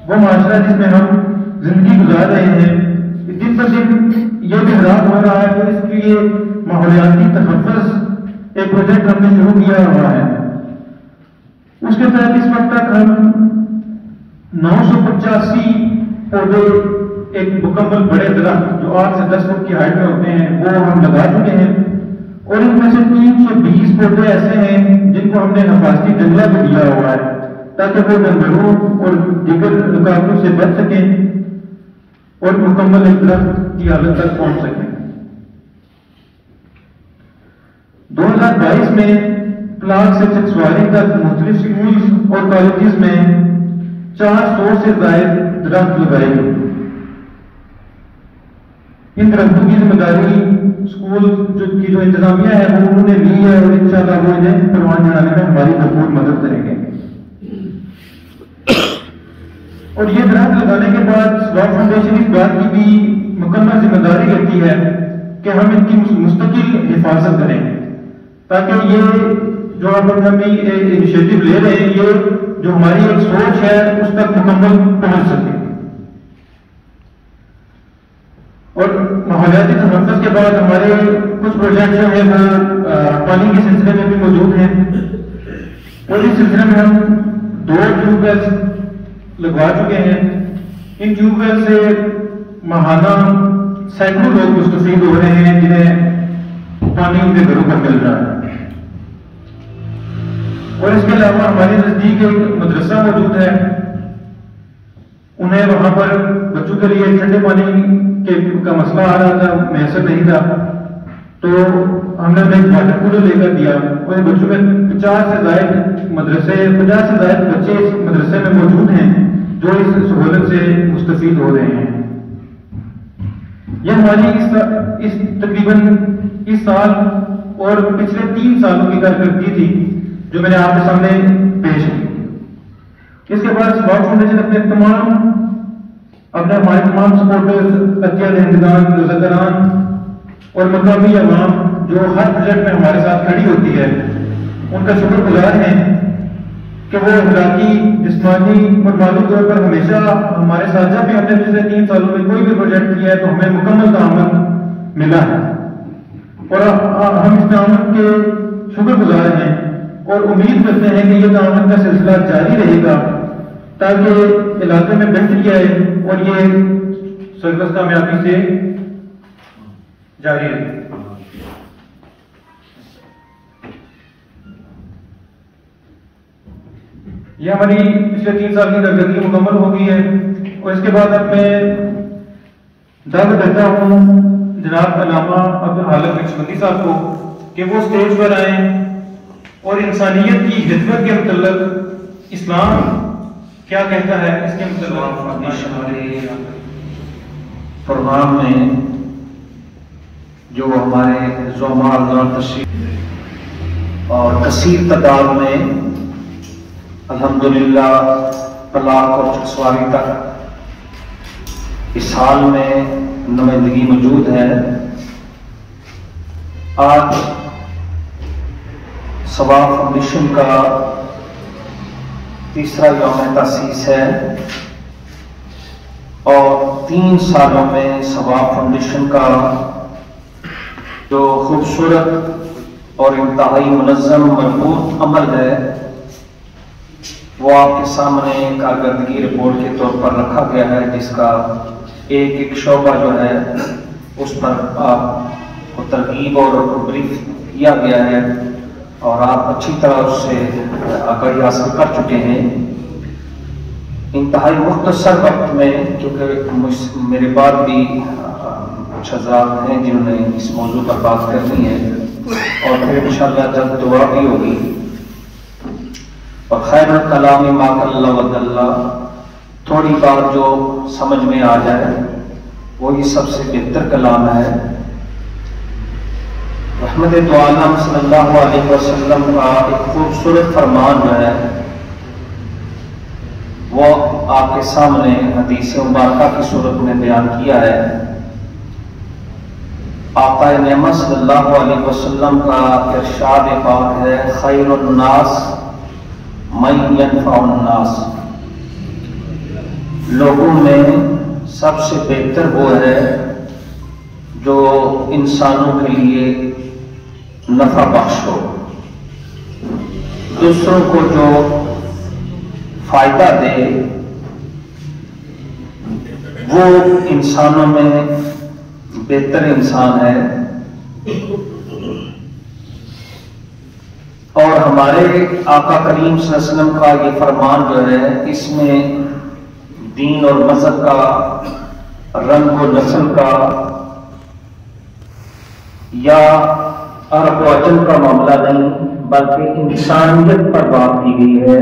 Speaker 4: وہ معاشرہ جس میں ہم زندگی گزار رہے ہیں. دن پر دن یہ بھی خراب ہو رہا ہے, تو اس کے لیے ماحولیاتی تحفظ ایک پروجیکٹ ہم نے شروع کیا ہوا ہے. اس کے تحت اس وقت تک ہم 985 پودے ایک مکمل بڑے درخت جو 8 سے 10 فٹ کی ہائٹ میں ہوتے ہیں وہ ہم لگا چکے ہیں, اور ان میں سے 320 پودے ایسے ہیں جن کو ہم نے حفاظتی جنگلہ بھی دیا ہوا ہے تاکہ وہ جانوروں اور دیگر رکاوٹوں سے بچ سکیں اور مکمل ایک درخت کی حالت تک پہنچ سکیں. 2022 میں کلاس سے چکسواری تک مختلف اسکولز اور کالجز میں 400 سے زائد درخت لگائے گئے. ان درختوں کی ذمہ داری اسکول کی جو انتظامیہ ہے وہ انہوں نے لی ہے, اور انشاءاللہ وہ انہیں پروان چڑھانے میں ہماری بھرپور مدد کریں گے. اور یہ درخت لگانے کے بعد سواف فاؤنڈیشن اس بات کی بھی مکمل ذمہ داری لیتی ہے کہ ہم ان کی مستقل حفاظت کریں تاکہ یہ جو ہم انیشیٹو لے رہے ہیں یہ جو ہماری ایک سوچ ہے اس تک مکمل پہنچ سکے. اور ماحولیاتی تحفظ کے بعد ہمارے کچھ پروجیکٹ جو ہیں وہ پانی کے سلسلے میں بھی موجود ہیں, اور اس سلسلے میں ہم 2 ٹیوب ویلز لگوا چکے ہیں. ان ٹیوب ویل سے ماہانہ سینکڑوں لوگ مستفید ہو رہے ہیں جنہیں پانی ان کے گھروں پر مل رہا ہے. اور اس کے علاوہ ہمارے نزدیک ایک مدرسہ موجود ہے, انہیں وہاں پر بچوں کے لیے ٹھنڈے پانی کا مسئلہ آ رہا تھا, میسر نہیں تھا, تو ہم نے ایک واٹر کولر لے کر دیا, اور بچوں میں 50 سے زائد بچے اس مدرسے میں موجود ہیں جو اس سہولت سے مستفید ہو رہے ہیں. یہ ہماری تقریباً اس سال اور پچھلے 3 سالوں کی کارکردگی تھی جو میں نے آپ کے سامنے پیش کی. اس کے بعد سواف فاؤنڈیشن ہمارے تمام سپورٹرز, عطیہ دہندگان, رضاکاران اور مقامی عوام جو ہر پروجیکٹ میں ہمارے ساتھ کھڑی ہوتی ہے ان کا شکر گزار ہیں کہ وہ اخلاقی, جسمانی اور مالی طور پر ہمیشہ ہمارے ساتھ, جب بھی ہم نے پچھلے 3 سالوں میں کوئی بھی پروجیکٹ کیا ہے تو ہمیں مکمل تعاون ملا ہے, اور ہم اس تعاون کے شکر گزار ہیں اور امید کرتے ہیں کہ یہ تعاون کا سلسلہ جاری رہے گا تاکہ علاقے میں بہتری آئے اور یہ سروس کامیابی سے جاری رہے. یہ ہماری پچھلے 3 سال کی کارکردگی مکمل ہو گئی ہے, اور اس کے بعد اب میں دعوت دیتا ہوں جناب علامہ عبدالحالق نقشبندی صاحب کو کہ وہ اسٹیج پر آئیں اور انسانیت کی خدمت کے متعلق اسلام کیا کہتا ہے اس کے متعلق
Speaker 5: پروگرام میں جو ہمارے زومال تشریف اور کثیر تعداد میں الحمدللہ طلاق اور چکسواری تک اس سال میں نمائندگی موجود ہے. آج سواف فاؤنڈیشن کا 3را یوم تاسیس ہے اور 3 سالوں میں سواف فاؤنڈیشن کا جو خوبصورت اور انتہائی منظم مربوط عمل ہے وہ آپ کے سامنے کارکردگی رپورٹ کے طور پر رکھا گیا ہے, جس کا ایک شعبہ جو ہے اس پر آپ کو ترغیب اور بریف کیا گیا ہے اور آپ اچھی طرح اس سے آگاہی حاصل کر چکے ہیں. انتہائی مختصر وقت میں, کیونکہ میرے بعد بھی کچھ حضرات ہیں جنہوں نے اس موضوع پر بات کرنی ہے اور پھر انشاءاللہ جب دعا بھی ہوگی, اور خیر الکلام ما قل ودل, تھوڑی بات جو سمجھ میں آ جائے وہی سب سے بہتر کلام ہے. رحمت دو عالم صلی اللہ علیہ وسلم کا ایک خوبصورت فرمان جو ہے وہ آپ کے سامنے حدیث مبارکہ کی صورت میں بیان کیا ہے۔ آقا نعمت صلی اللہ علیہ وسلم کا ارشاد پاک ہے، خیر الناس من ینفع الناس، لوگوں میں سب سے بہتر وہ ہے جو انسانوں کے لیے نفع بخش ہو، دوسروں کو جو فائدہ دے وہ انسانوں میں بہتر انسان ہے۔ اور ہمارے آقا کریم صلی اللہ علیہ وسلم کا یہ فرمان جو ہے اس میں دین اور مذہب کا، رنگ و نسل کا یا عرب و عجم کا معاملہ نہیں، بلکہ انسانیت پر بات کی گئی ہے۔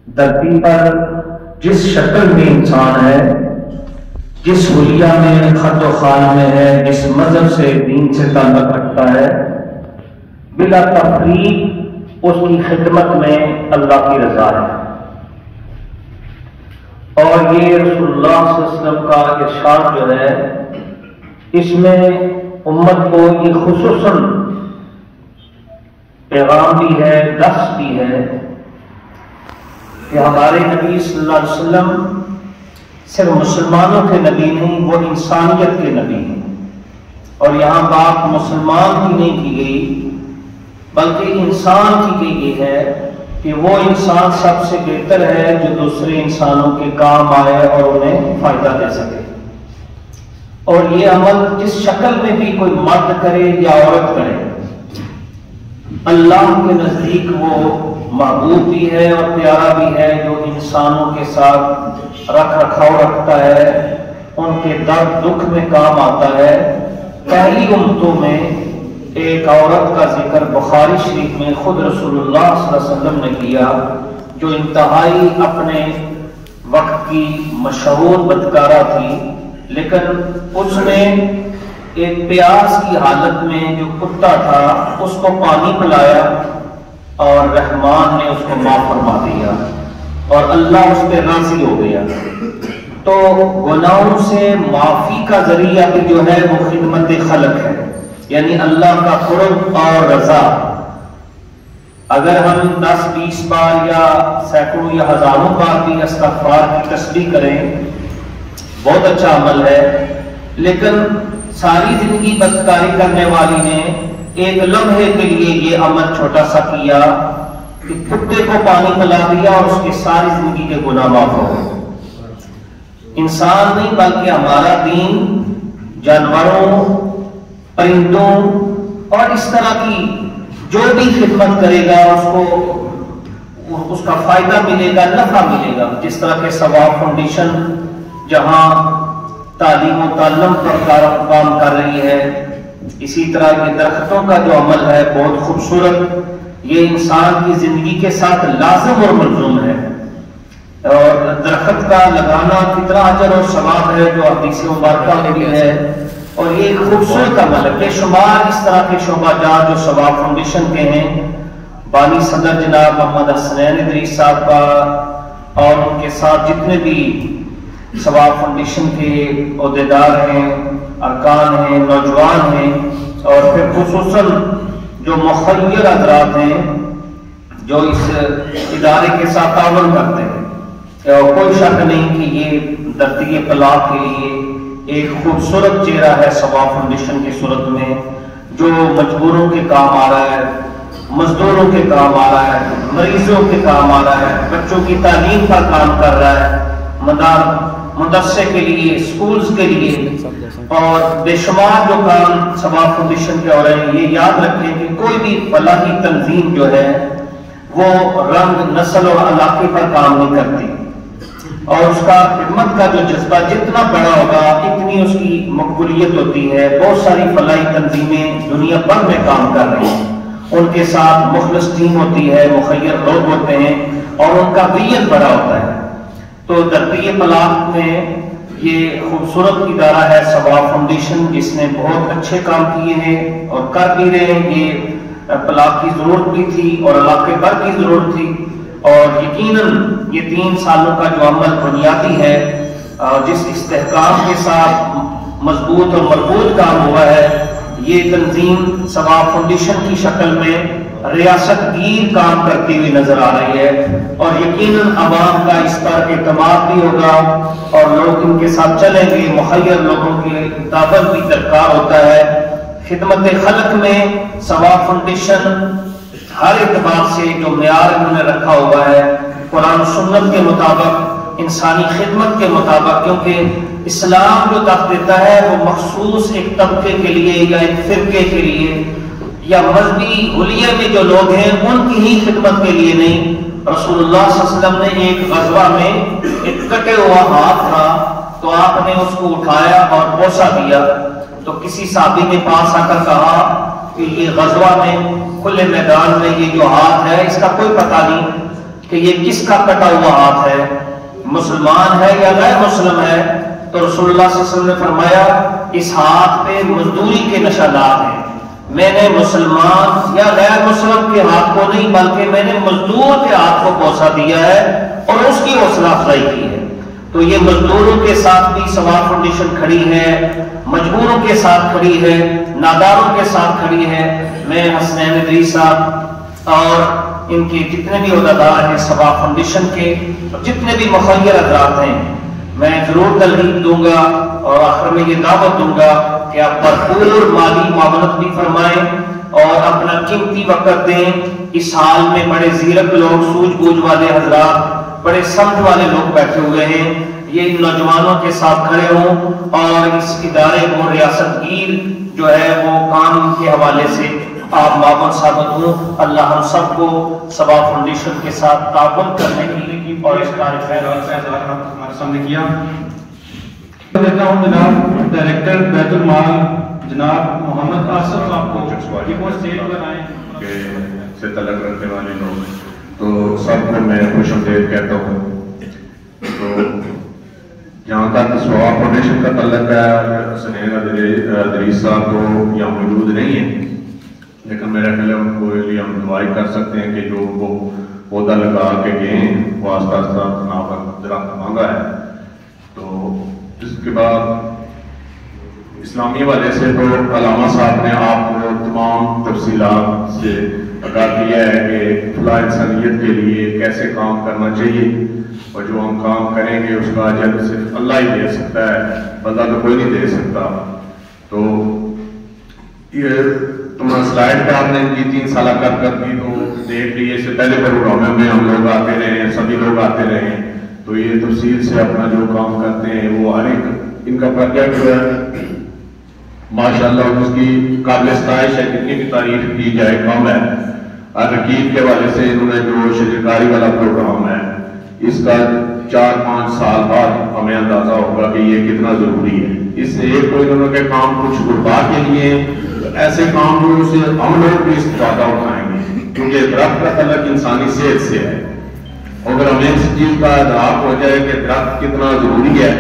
Speaker 5: دھرتی پر جس شکل میں انسان ہے، جس حلیہ میں، خط و خال میں ہے، جس مذہب سے، دین سے تعلق رکھتا ہے، بلا تفریق اس کی خدمت میں اللہ کی رضا ہے۔ اور یہ رسول اللہ صلی اللہ علیہ وسلم کا ارشاد جو ہے اس میں امت کو یہ خصوصاً پیغام بھی ہے، درس بھی ہے کہ ہمارے نبی صلی اللہ علیہ وسلم صرف مسلمانوں کے نبی نہیں، وہ انسانیت کے نبی ہیں۔ اور یہاں بات مسلمان کی نہیں کی گئی بلکہ انسان کی گئی ہے کہ وہ انسان سب سے بہتر ہے جو دوسرے انسانوں کے کام آئے اور انہیں فائدہ دے سکے۔ اور یہ عمل جس شکل میں بھی کوئی مرد کرے یا عورت کرے، اللہ کے نزدیک وہ محبوب بھی ہے اور پیارا بھی ہے، جو انسانوں کے ساتھ رکھ رکھاؤ رکھتا ہے، ان کے درد دکھ میں کام آتا ہے۔ پہلی امتوں میں ایک عورت کا ذکر بخاری شریف میں خود رسول اللہ صلی اللہ علیہ وسلم نے کیا، جو انتہائی اپنے وقت کی مشہور بدکارہ تھی، لیکن اس نے ایک پیاس کی حالت میں جو کتا تھا اس کو پانی پلایا اور رحمان نے اس کو معاف فرما دیا اور اللہ اس پہ راضی ہو گیا۔ تو گناہوں سے معافی کا ذریعہ بھی جو ہے وہ خدمت خلق ہے، یعنی اللہ کا قرب اور رضا۔ اگر ہم 10-20 بار یا سینکڑوں یا ہزاروں بار بھی استغفار کی تسبیح کریں، بہت اچھا عمل ہے، لیکن ساری زندگی بدکاری کرنے والی نے ایک لمحے کے لیے یہ عمل چھوٹا سا کیا کہ کتے کو پانی پلا دیا اور اس کی ساری زندگی کے گناہ معاف ہو گئے۔ انسان نہیں بلکہ ہمارا دین جانوروں، پرندوں اور اس طرح کی جو بھی خدمت کرے گا اس کا فائدہ ملے گا، نفع ملے گا۔ جس طرح کے ثواب فاؤنڈیشن جہاں تعلیم و تعلم پر کام کر رہی ہے، اسی طرح یہ درختوں کا جو عمل ہے بہت خوبصورت، یہ انسان کی زندگی کے ساتھ لازم اور ملزوم ہے۔ اور درخت کا لگانا کتنا اجر اور ثواب ہے جو حدیث مبارکہ میں بھی ہے، اور یہ ایک خوبصورت عمل ہے۔ بے شمار اس طرح کے شعبہ جات جو ثواب فاؤنڈیشن کے ہیں، بانی صدر جناب محمد حسنین ادریس صاحب کا اور ان کے ساتھ جتنے بھی ثواب فاؤنڈیشن کے عہدیدار ہیں، ارکان ہیں، نوجوان ہیں، اور پھر خصوصاً جو مخیر حضرات ہیں جو اس ادارے کے ساتھ تعاون کرتے ہیں۔ اور کوئی شک نہیں کہ یہ دھرتی پلاٹ کے لیے ایک خوبصورت چہرہ ہے ثواب فاؤنڈیشن کی صورت میں، جو مجبوروں کے کام آ رہا ہے، مزدوروں کے کام آ رہا ہے، مریضوں کے کام آ رہا ہے، بچوں کی تعلیم پر کام کر رہا ہے، مدرسے کے لیے، سکولز کے لیے، اور بے شمار جو کام ثواب فاؤنڈیشن کے ہو رہے ہیں۔ یہ یاد رکھیں کہ کوئی بھی فلاحی تنظیم جو ہے وہ رنگ، نسل اور علاقے پر کام نہیں کرتی، اور اس کا خدمت کا جو جذبہ جتنا بڑا ہوگا اتنی اس کی مقبولیت ہوتی ہے۔ بہت ساری فلاحی تنظیمیں دنیا بھر میں کام کر رہی ہیں، ان کے ساتھ مخلص ٹیم ہوتی ہے، مخیر لوگ ہوتے ہیں، اور ان کا ویژن بڑا ہوتا ہے۔ تو دھرتی پلاٹ میں یہ خوبصورت ادارہ ہے ثواب فاؤنڈیشن، جس نے بہت اچھے کام کیے ہیں اور کر بھی رہے ہیں۔ یہ پلاٹ کی ضرورت بھی تھی اور علاقے بھر کی ضرورت تھی، اور یقیناً یہ 3 سالوں کا جو عمل بنیادی ہے، جس استحکام کے ساتھ مضبوط اور مربوط کام ہوا ہے، یہ تنظیم ثواب فاؤنڈیشن کی شکل میں ریاست گیر کام کرتی ہوئی نظر آ رہی ہے، اور یقیناً عوام کا اس پر اعتماد بھی ہوگا اور لوگ ان کے ساتھ چلیں گے۔ مخیر لوگوں کی دعوت بھی درکار ہوتا ہے۔ خدمت خلق میں ثواب فاؤنڈیشن ہر اعتبار سے جو معیار انہوں نے رکھا ہوا ہے، قرآن و سنت کے مطابق، انسانی خدمت کے مطابق، کیونکہ اسلام جو طاقت دیتا ہے وہ مخصوص ایک طبقے کے لیے یا ایک فرقے کے لیے یا مذہبی حلیے میں جو لوگ ہیں ان کی ہی خدمت کے لیے نہیں۔ رسول اللہ صلی اللہ علیہ وسلم نے ایک غزوہ میں ایک کٹے ہوا ہاتھ تھا تو آپ نے اس کو اٹھایا اور بوسہ دیا، تو کسی صحابی نے پاس آ کر کہا کہ یہ غزوہ میں کھلے میدان میں یہ جو ہاتھ ہے اس کا کوئی پتہ نہیں کہ یہ کس کا کٹا ہوا ہاتھ ہے، مسلمان ہے یا غیر مسلم ہے۔ تو رسول اللہ صلی اللہ علیہ وسلم نے فرمایا اس ہاتھ پہ مزدوری کے نشانات ہیں، میں نے مسلمان یا غیر مسلم کے ہاتھ کو نہیں بلکہ میں نے مزدور کے ہاتھ کو بوسہ دیا ہے اور اس کی حوصلہ افزائی کی ہے۔ تو یہ مزدوروں کے ساتھ بھی ثواب فاؤنڈیشن کھڑی ہے، مجبوروں کے ساتھ کھڑی ہے، ناداروں کے ساتھ کھڑی ہے۔ میں حسنین ادریس صاحب اور ان کے جتنے بھی عہدیدار ہیں ثواب فاؤنڈیشن کے، جتنے بھی مخیر حضرات ہیں، میں ضرور تلقین دوں گا اور آخر میں یہ دعوت دوں گا کہ آپ بھرپور مالی معاونت بھی فرمائیں اور اپنا قیمتی وقت دیں۔ اس حال میں بڑے زیرک لوگ، سوجھ بوجھ والے حضرات، بڑے سمجھ والے لوگ بیٹھے ہوئے ہیں، یہ ان نوجوانوں کے ساتھ کھڑے ہوں اور اس ادارے کو ریاست گیر جو ہے وہ کام کے حوالے سے آپ معاون ثابت ہوں۔ اللہ ہم سب کو ثواب فاؤنڈیشن کے ساتھ تعاون کرنے کی اور اس کا
Speaker 1: ہمارے سامنے کیا دیتا ہوں جناب ڈائریکٹر بیت المال جناب محمد آصف صاحب کو اسٹیج پر آئیں
Speaker 6: سے تعلق رکھنے والے لوگ، تو سب کو میں خوش آمدید کہتا ہوں۔ تو جہاں تک ثواب فاؤنڈیشن کا تعلق ہے، حسنین ادریس صاحب تو یہاں موجود نہیں ہیں، لیکن میرا خیال ہے ان کو لیے ہم دعائی کر سکتے ہیں کہ جو ان کو پودا لگا کے گئے ہیں وہ آستہ آستہ بنا کر درخت مانگا ہے۔ تو اس کے بعد اسلامی والے سے تو علامہ صاحب نے آپ کو تمام تفصیلات سے آگاہ کیا ہے کہ فلاح انسانیت کے لیے کیسے کام کرنا چاہیے، اور جو ہم کام کریں گے اس کا اجر صرف اللہ ہی دے سکتا ہے، بندہ تو کوئی نہیں دے سکتا۔ تو یہ تمہارا سلائڈ پہ آپ نے کی 3 سالہ کر کی تو دیکھ لیے، اس سے پہلے پروگراموں میں ہم لوگ آتے رہے ہیں، سبھی لوگ آتے رہے ہیں، تو یہ تفصیل سے اپنا جو کام کرتے ہیں وہ ہر ایک ان کا پروجیکٹ جو ہے ماشاءاللہ اس کی قابل ستائش ہے، کتنی بھی تعریف کی جائے کم ہے۔ عقید کے حوالے سے انہوں نے جو شجرکاری والا پروگرام ہے اس کا 4-5 سال بعد ہمیں اندازہ ہوگا کہ یہ کتنا ضروری ہے۔ اس سے ایک تو انہوں نے کام کچھ غربا کے لیے، ایسے کام جو سے ہم لوگ بھی استفادہ اٹھائیں گے، کیونکہ درخت کا تعلق انسانی صحت سے ہے۔ اگر ہمیں اس چیز کا ادراک ہو جائے کہ درخت کتنا ضروری ہے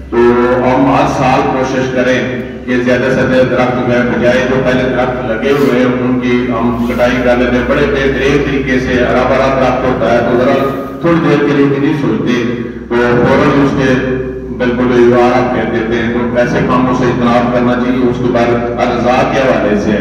Speaker 6: تو ہم ہر سال کوشش کریں کہ زیادہ سے زیادہ درخت میں بجائے جو پہلے درخت لگے ہوئے ہیں ان کی ہم کٹائی کر لیتے ہیں۔ بڑے بہترین طریقے سے ہرا بھرا درخت ہوتا ہے تو ذرا تھوڑی دیر کے لیے بھی نہیں سوچتے تو فوراً اس کے بالکل آرام پھیر دیتے ہیں۔ تو ایسے کاموں سے اجتناب کرنا چاہیے۔ اس کے بعد ارزاء کے حوالے سے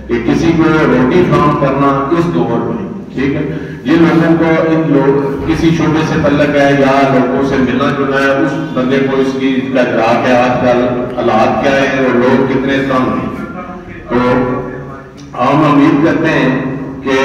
Speaker 6: کہ کسی کو روٹی فراہم کرنا اس دور میں، ٹھیک ہے، یہ لوگوں کو ان لوگ کسی شعبے سے تعلق ہے یا لوگوں سے ملنا جلنا ہے، اس بندے کو اس کی ادراک ہے آج کل حالات کیا ہیں اور لوگ کتنے تنگ ہیں۔ تو ہم امید کرتے ہیں کہ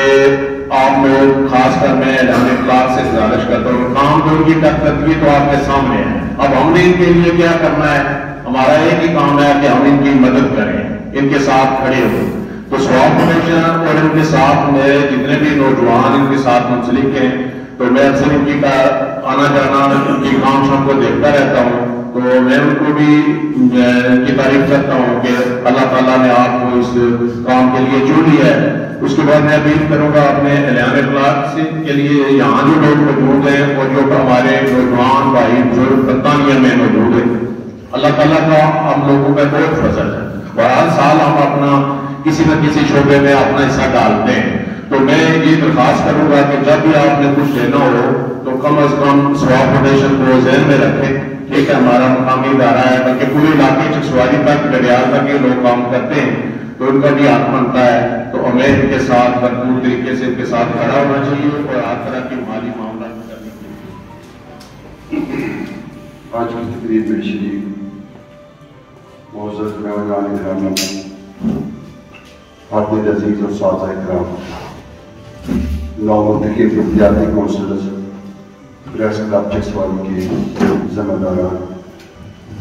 Speaker 6: آپ لوگ، خاص کر میں اعلان اخلاق سے گزارش کرتا ہوں، کام جو ان کی کرتوی تو آپ کے سامنے ہے، اب ہم نے ان کے لیے کیا کرنا ہے، ہمارا ایک ہی کام ہے کہ ہم ان کی مدد کریں، ان کے ساتھ کھڑے ہوں۔ تو ثواب فاؤنڈیشن اور ان کے ساتھ میں جتنے بھی نوجوان ان کے ساتھ منسلک ہیں، تو میں اکثر ان کی آنا جانا، ان کی کام شام کو دیکھتا رہتا ہوں، تو میں ان کو بھی ان کی تعریف کرتا ہوں کہ اللہ تعالیٰ نے آپ کو اس کام کے لیے چن لیا ہے۔ اس کے بعد میں اپیل کروں گا اپنے اعلان اخلاق سے کے لیے یہاں جو لوگ موجود ہیں اور جو ہمارے نوجوان بھائی بزرگ برطانیہ میں موجود ہیں، اللہ تعالیٰ کا ہم لوگوں پہ بہت فضل ہے اور ہر سال ہم اپنا کسی نہ کسی شعبے میں اپنا حصہ ڈالتے ہیں. تو میں یہ درخواست کروں گا کہ جب بھی آپ نے کچھ لینا ہو تو کم از کم ثواب فاؤنڈیشن کو ذہن میں رکھیں. ٹھیک ہے، ہمارا مقامی ادارہ ہے، بلکہ پورے علاقے چکسواری تک ڈڈیال تک یہ لوگ کام کرتے ہیں تو ان کا بھی حق بنتا ہے. تو ہمیں ان کے ساتھ بھرپور طریقے سے ان کے ساتھ کھڑا ہونا چاہیے اور ہر طرح کی مالی معاملات کرنی چاہیے.
Speaker 7: آج کی تقریب میں شریک معزز مہمانان گرامی، حاضرین عزیز اور ساتھ کرام، نومنتخب بلدیاتی کونسلز، پریس کلب چکسواری کے ذمہ داران،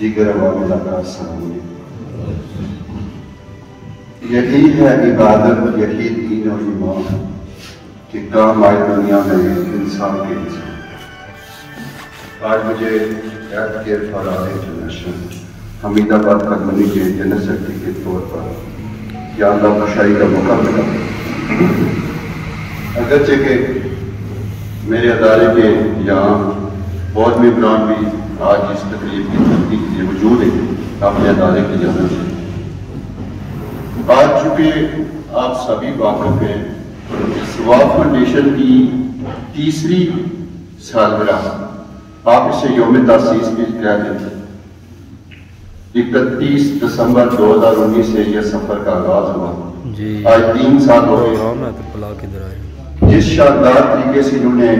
Speaker 7: دیگر عوام علاقہ، السلام علیکم. یہی ہے عبادت، یہی دین اور ایمان کہ کام آئے دنیا میں انسان کے حصے. آج مجھے health care for all international Hamidabad colony کے جنرل سیکرٹری کے طور پر یا اللہ بخشائی کا موقع ملا. اگرچہ کہ میرے ادارے کے یہاں بہت ممبران بھی آج اس تقریب کی ترتیب کے لیے موجود ہیں اپنے ادارے کی جانب سے. آج چونکہ آپ سبھی واقف ہیں ثواب فاؤنڈیشن کی تیسری سالگرہ، آپ اسے یوم تاسیس بھی کہہ دیتے. 31 دسمبر 2019 سے یہ سفر کا آغاز ہوا. آج 3 سال ہو گئے. جس شاندار طریقے سے انہوں نے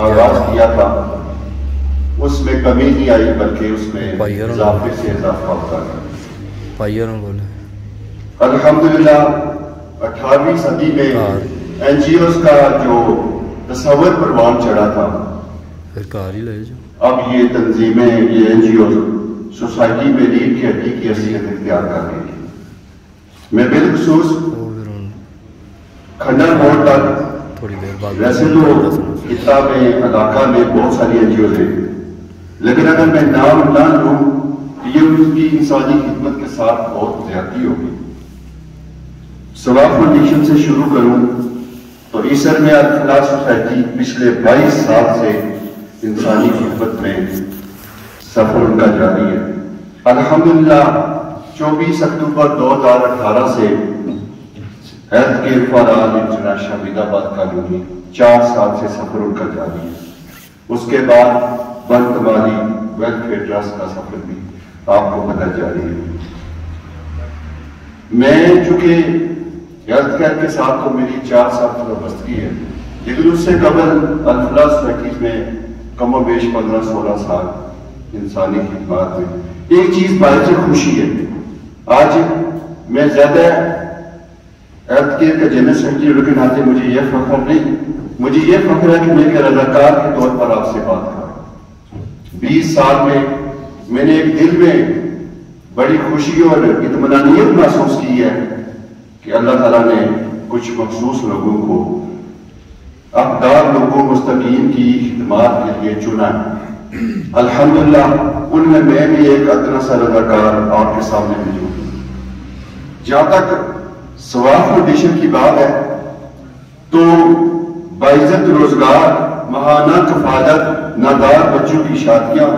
Speaker 7: آغاز کیا تھا اس میں کمی نہیں آئی بلکہ اس میں اضافے سے اضافہ ہوتا ہے. الحمدللہ 18ویں صدی میں این جی اوز کا جو تصور پروان چڑھا تھا، اب یہ تنظیمیں، یہ این جی اوز سوسائٹی میں ریڑھ کی ہڈی کی حیثیت اختیار کر رہی ہے. میں بالخصوص کھنڈر موڑ تک، ویسے تو خطہ میں، علاقہ میں بہت ساری این جی اوز ہیں، لیکن اگر میں نام نہ لوں یہ ان کی انسانی خدمت کے ساتھ بہت زیادتی ہوگی. ثواب فاؤنڈیشن سے شروع کروں تو عیسر میں الفلاح سوسائٹی پچھلے 22 سال سے انسانی خدمت میں سفر ان کا جاری ہے. الحمدللہ 24 اکتوبر 2018 سے health care for all international Hamidabad colony 4 سال سے سفر ان کا جاری ہے. اس کے بعد بن کمالی ویلفیئر ٹرسٹ کا سفر بھی آپ کو پتہ جاری ہے. میں چونکہ ہیلتھ کیئر کے ساتھ تو میری 4 سال کی وابستگی ہے، لیکن اس سے قبل الفلاح سوسائٹیز میں کم و بیش 15-16 سال انسانی خدمات میں. ایک چیز باعث خوشی ہے، آج میں زیادہ ہیلتھ کیئر کا جنرل سیکرٹری ہونے کے ناطے مجھے یہ فخر نہیں، مجھے یہ فخر ہے کہ میں ایک رضاکار کے طور پر آپ سے بات کر رہا ہوں. 20 سال میں نے ایک دل میں بڑی خوشی اور اطمینانیت محسوس کی ہے کہ اللہ تعالیٰ نے کچھ مخصوص لوگوں کو، اقدار لوگوں، مستقیم کی خدمات کے لیے چنا ہے. الحمدللہ ان میں بھی ایک ادنا سا رضاکار آپ کے سامنے موجود ہوں. جہاں تک ثواب فاؤنڈیشن کی بات ہے تو باعزت روزگار، ماہانہ کفالت، نادار بچوں کی شادیاں،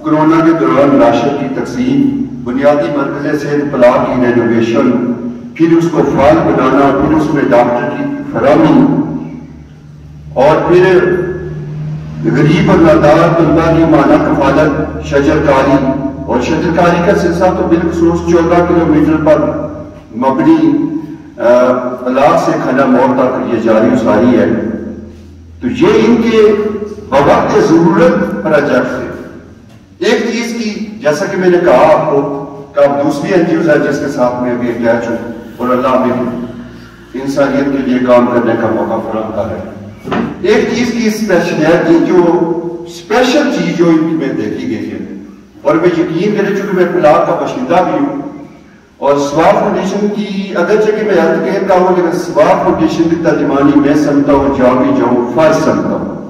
Speaker 7: کرونا کے دوران راشن کی تقسیم، بنیادی مرکز صحت پلاٹ کی رینوویشن، پھر اس کو فعال بنانا، پھر اس میں ڈاکٹر کی فراہمی، اور پھر غریب اور نادار طلباء کی ماہانہ کفالت، شجرکاری، اور شجرکاری کا سلسلہ تو بالخصوص 14 کلومیٹر پر مبنی علاق سے کھنڈر موڑ تک یہ جاری و ساری ہے. تو یہ ان کے بوقت ضرورت پروجیکٹ سے. ایک چیز کی جیسا کہ میں نے کہا آپ کو کہ اب دوسری این جی اوز ہے جس کے ساتھ میں بھی اٹیچ ہوں اور اللہ میں انسانیت کے لیے کام کرنے کا موقع فراہم کر رہے ہیں. ایک چیز کی اسپیشلیٹی، جو اسپیشل چیز جو ان میں دیکھی گئی ہے، اور میں یقین کریں چونکہ میں علاقے کا باشندہ بھی ہوں اور ثواب فاؤنڈیشن کی اگرچہ کہ میں ہیلتھ کیئر کا ہوں لیکن ثواب فاؤنڈیشن کی ترجمانی میں سمجھتا ہوں، جاؤں بھی جاؤں فرض سمجھتا ہوں.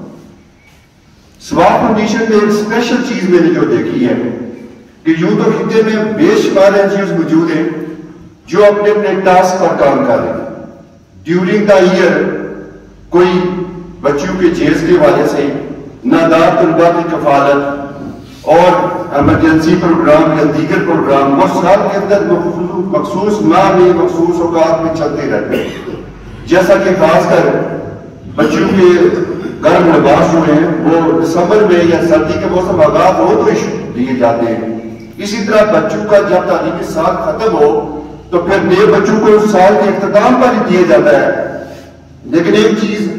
Speaker 7: ثواب فاؤنڈیشن میں ایک اسپیشل چیز میں نے جو دیکھی ہے کہ یوں تو خطے میں بے شمار این جی اوز موجود ہیں جو اپنے اپنے ٹاسک پر کام کر رہے ہیں. ڈیورنگ دا ایئر کوئی بچوں کے جیز کے حوالے سے، نادار طلباء کی کفالت، اور ایمرجنسی پروگرام یا دیگر پروگرام وہ سال کے اندر مخصوص ماہ میں مخصوص اوقات میں چلتے رہتے ہیں. جیسا کہ خاص کر بچوں کے گرم لباس ہوئے ہیں وہ دسمبر میں یا سردی کے موسم آغاز ہو تو دیے جاتے ہیں. اسی طرح بچوں کا جب تعلیمی سال ختم ہو تو پھر نئے بچوں کو اس سال کے اختتام پر ہی دیا جاتا ہے. لیکن ایک چیز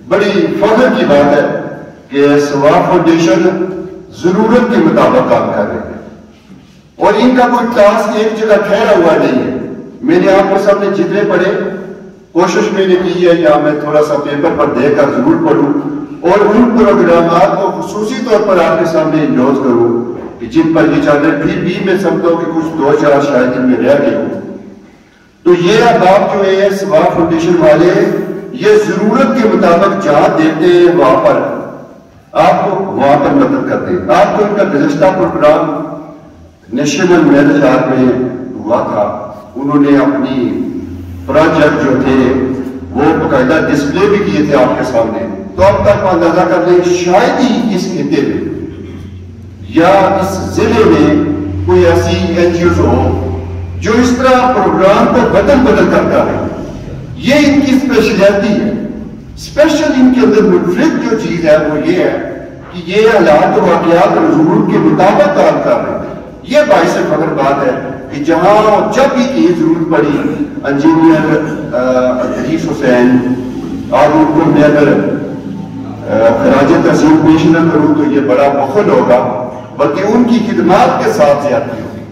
Speaker 7: بڑی فخر کی بات ہے کہ ثواب فاؤنڈیشن ضرورت کے مطابق کام کر رہے ہیں اور ان کا کوئی ٹاسک ایک جگہ ٹھہرا ہوا نہیں ہے. میں نے آپ کے سامنے جتنے پڑھے کوشش میں نے کی ہے یا میں تھوڑا سا پیپر پر دے کر ضرور پڑھوں اور ان پروگرامات کو خصوصی طور پر آپ کے سامنے انڈوز کروں کہ جن پر یہ چادر پھر بھی میں سمجھتا ہوں کہ کچھ دو چار شاید ان میں رہ گئے ہوں. تو یہ احباب جو ہے ثواب فاؤنڈیشن والے یہ ضرورت کے مطابق جہاں دیتے ہیں وہاں پر آپ کو وہاں پر مدد کرتے ہیں. آپ کو ان کا گزشتہ پروگرام نیشنل میرج ہال میں ہوا تھا. انہوں نے اپنی پروجیکٹ جو تھے وہ باقاعدہ ڈسپلے بھی کیے تھے آپ کے سامنے. تو اب تک اندازہ کر لیں شاید ہی اس خطے میں یا اس ضلع میں کوئی ایسی این جی اوز ہو جو اس طرح پروگرام کو بدل کرتا ہے. یہ ان کی اسپیشلٹی ہے. اسپیشل ان کے اندر منفرد جو چیز ہے وہ یہ ہے کہ یہ حالات و واقعات ضرورت کے مطابق کام کر رہے ہیں. یہ باعث فخر بات ہے کہ جہاں جب بھی کی ضرورت پڑی انجینئر ادریس حسین آج ان کو میں اگر خراج تحسین پیش نہ کروں تو یہ بڑا بخل ہوگا بلکہ ان کی خدمات کے ساتھ زیادتی ہوگی.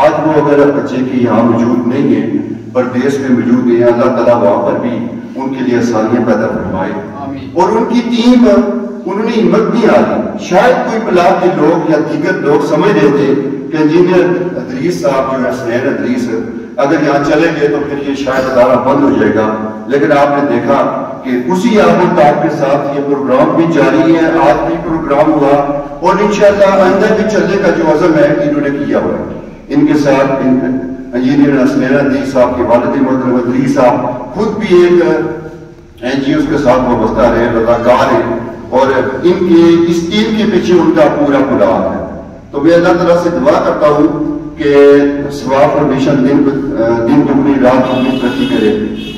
Speaker 7: آج وہ اگر بچے کی یہاں موجود نہیں ہے پردیس میں موجود ہیں اللہ تعالیٰ وہاں پر بھی ان کے لیے آسانیاں پیدا فرمائے. اور ان کی ٹیم انہوں نے ہمت نہیں آئی. شاید کوئی بلاک کے لوگ یا دیگر لوگ سمجھ رہے تھے کہ انجینئر ادریس صاحب جو ہے حسین ادریس اگر یہاں چلے گئے تو پھر یہ شاید ادارہ بند ہو جائے گا. لیکن آپ نے دیکھا کہ اسی آب و تاب کے ساتھ یہ پروگرام بھی جاری ہے. آج بھی پروگرام ہوا اور انشاءاللہ آئندہ بھی چلنے کا جو عزم ہے انہوں نے کیا ہوا ہے. ان کے ساتھ انجینئر حسین ادریس صاحب کے والد محترم ادریس صاحب خود بھی ایک این جی اوز کے ساتھ وابستہ رہے رضاکار ہیں اور ان کے اس ٹیم کے پیچھے ان کا پورا ہاتھ ہے. تو میں اللہ تعالیٰ سے دعا کرتا ہوں کہ ثواب فاؤنڈیشن دن دگنی رات دگنی ترقی کرے.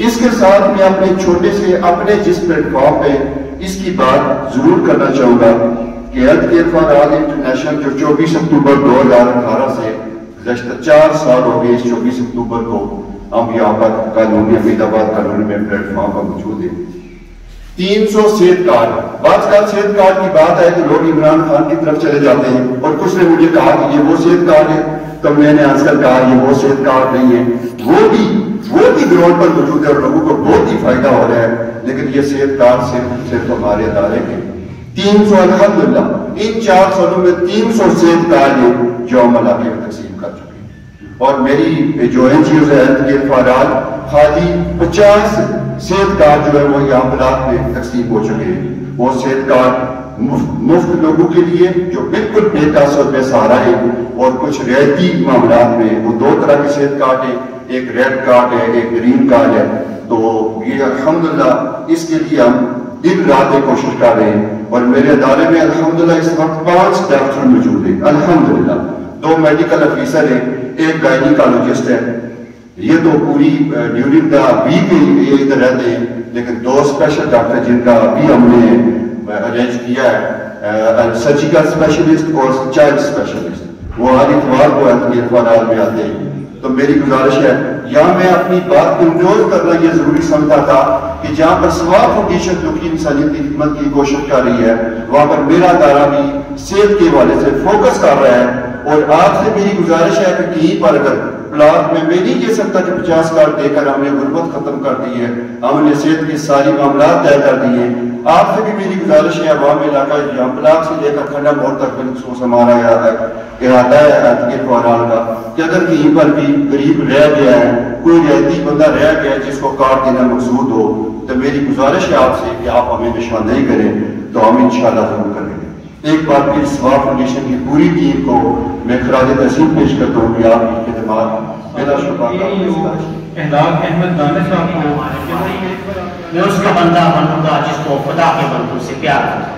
Speaker 7: اس کے ساتھ میں اپنے چھوٹے سے اپنے جس پلیٹ فارم پہ اس کی بات ضرور کرنا چاہوں گا کہ health care for all international جو 24 اکتوبر 2018 سے گزشتہ 4 سال ہو گئے اس 24 اکتوبر کو ہم یہاں پر قانونی حمید آباد قانونی میں پلیٹ فارم پر موجود ہیں. 300 صحت کارڈ. بعض کا صحت کارڈ کی بات ہے کہ لوگ عمران خان کی طرف چلے جاتے ہیں اور کچھ نے مجھے کہا کہ یہ وہ صحت کارڈ ہے تو میں نے آنسر کہا یہ وہ صحت کارڈ نہیں ہے. وہ بھی گراؤنڈ پر موجود ہے اور لوگوں کو بہت ہی فائدہ ہو رہا ہے. لیکن یہ صحت کارڈ صرف ہمارے ادارے کے 300 الحمدللہ ان 4 سالوں میں 300 صحت کارڈ ہیں جو ہم علاقے میں تقسیم کر چکے ہیں. اور میری جو این جی اوز ہے ہیلتھ کیئر فار آل خالی 50 صحت کارڈ جو ہے وہ یہاں بلاک میں تقسیم ہو چکے ہیں. وہ صحت کارڈ مفت لوگوں کے لیے جو بالکل بے تاثر بے سہارا ہے اور کچھ رعایتی معاملات میں وہ 2 طرح کے صحت کارڈ ہیں. ایک ریڈ کارڈ ہے ایک گرین کارڈ ہے. تو یہ الحمدللہ اس کے لیے ہم دن رات کوشش کر رہے ہیں. اور میرے ادارے میں الحمدللہ اس وقت 5 ڈاکٹر موجود ہیں الحمدللہ. 2 میڈیکل افیسر ہیں ایک گائنیکالوجسٹ ہے. یہ تو پوری ڈیورنگ دا ویک یہ ادھر رہتے ہیں. لیکن 2 اسپیشل ڈاکٹر جن کا بھی ہم نے ارینج کیا ہے سرجیکل اسپیشلسٹ اور چائلڈ اسپیشلسٹ وہ ہر اتوار کو ہیلتھ کیئر فار آل میں آتے ہیں. تو میری گزارش ہے یہاں میں اپنی بات کو انڈورس کرنا یہ ضروری سمجھتا تھا کہ جہاں پر ثواب فاؤنڈیشن جو کہ انسانیت کی خدمت کی کوشش کر رہی ہے وہاں پر میرا ادارہ بھی صحت کے حوالے سے فوکس کر رہا ہے. اور آپ سے میری گزارش ہے کہ کہیں پر اگر بلاک میں نہیں کہہ سکتا کہ 50 کارڈ دے کر ہم نے غربت ختم کر دی ہے. ہم نے صحت کی ساری معاملات طے کر دی ہیں. آپ سے بھی میری گزارش ہے عوام علاقہ یہاں بلاک سے لے کر کھنڈا موڑ تک بالخصوص ہمارا ارادہ ہے ہیلتھ کیئر فار آل کا کہ اگر کہیں پر بھی غریب رہ گیا ہے کوئی رعایتی بندہ رہ گیا ہے جس کو کارڈ دینا مقصود ہو تو میری گزارش ہے آپ سے کہ آپ ہمیں نشاندہی کریں تو ہم انشاءاللہ ضرور کریں گے. ایک بار پھر ثواب فاؤنڈیشن کی پوری ٹیم کو میں خراج تحسین پیش کرتا ہوں کہ آپ کی خدمات بلا شبہ
Speaker 1: احمد دانے صاحب کو
Speaker 8: میں اس کا بندہ بنوں گا جس کو خدا کے بندوں سے پیار کرتا.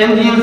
Speaker 9: NGOs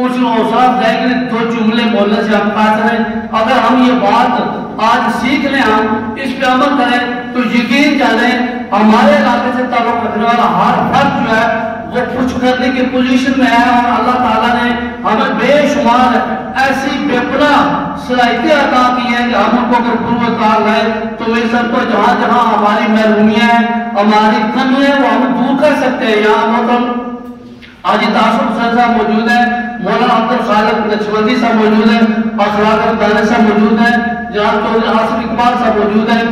Speaker 9: اس اوصاف جائے گی 2 جملے بولنے سے ہم قاصر ہیں. اگر ہم یہ بات آج سیکھ لیں, ہم اس پہ عمل کریں تو یقین جانیں ہمارے علاقے سے تعلق رکھنے والا ہر فرد جو ہے وہ کچھ کرنے کی پوزیشن میں ہے, اور اللہ تعالیٰ نے ہمیں بے شمار ایسی بے پناہ صلاحیتیں عطا کی ہیں کہ ہم ان کو اگر پورے کار لائیں تو میں سب کو جہاں جہاں ہماری محرومیاں ہیں, ہماری کمیاں ہیں, وہ ہم دور کر سکتے ہیں. یہاں محترم حاجی طاہر حسین صاحب موجود ہیں, مولانا عبد الخالق نقشبندی صاحب موجود ہیں, اخلاق الدانے صاحب موجود ہیں, جناب چودھری آصف اقبال صاحب موجود ہیں,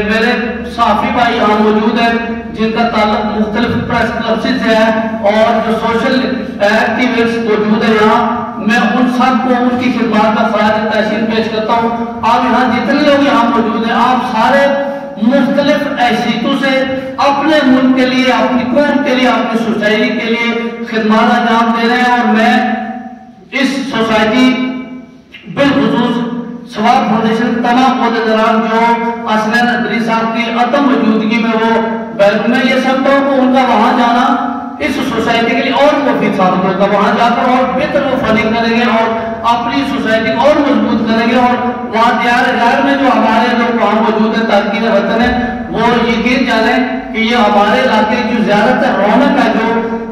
Speaker 9: میرے صحافی بھائی یہاں موجود ہیں جن کا تعلق مختلف پریس کلب سے ہے, اور جو سوشل ایکٹیوسٹ موجود ہیں یہاں, میں ان سب کو ان کی خدمات میں خراج تحسین پیش کرتا ہوں. آپ یہاں جتنے لوگ یہاں موجود ہیں, آپ سارے مختلف حیثیتوں سے اپنے ملک کے لیے, اپنی قوم کے لیے, اپنی سوسائٹی کے لیے خدمات انجام دے رہے ہیں, اور میں اس سوسائٹی بالخصوص ثواب فاؤنڈیشن تمام عہدیداران جو حسنین ندوی صاحب کی عدم موجودگی میں وہ بیرون میں, یہ سمجھتا ہوں کہ ان کا وہاں جانا اس سوسائٹی کے لیے اور مفید ثابت ہوگا. وہاں جا کر اور بہتر وہ فنڈنگ کریں گے اور اپنی سوسائٹی کو اور مضبوط کریں گے, اور وہاں دیار غیر میں جو ہمارے لوگ وہاں موجود ہیں تارکین وطن ہیں, وہ یقین جانیں کہ یہ ہمارے علاقے کی زیادہ تر رونق ہے,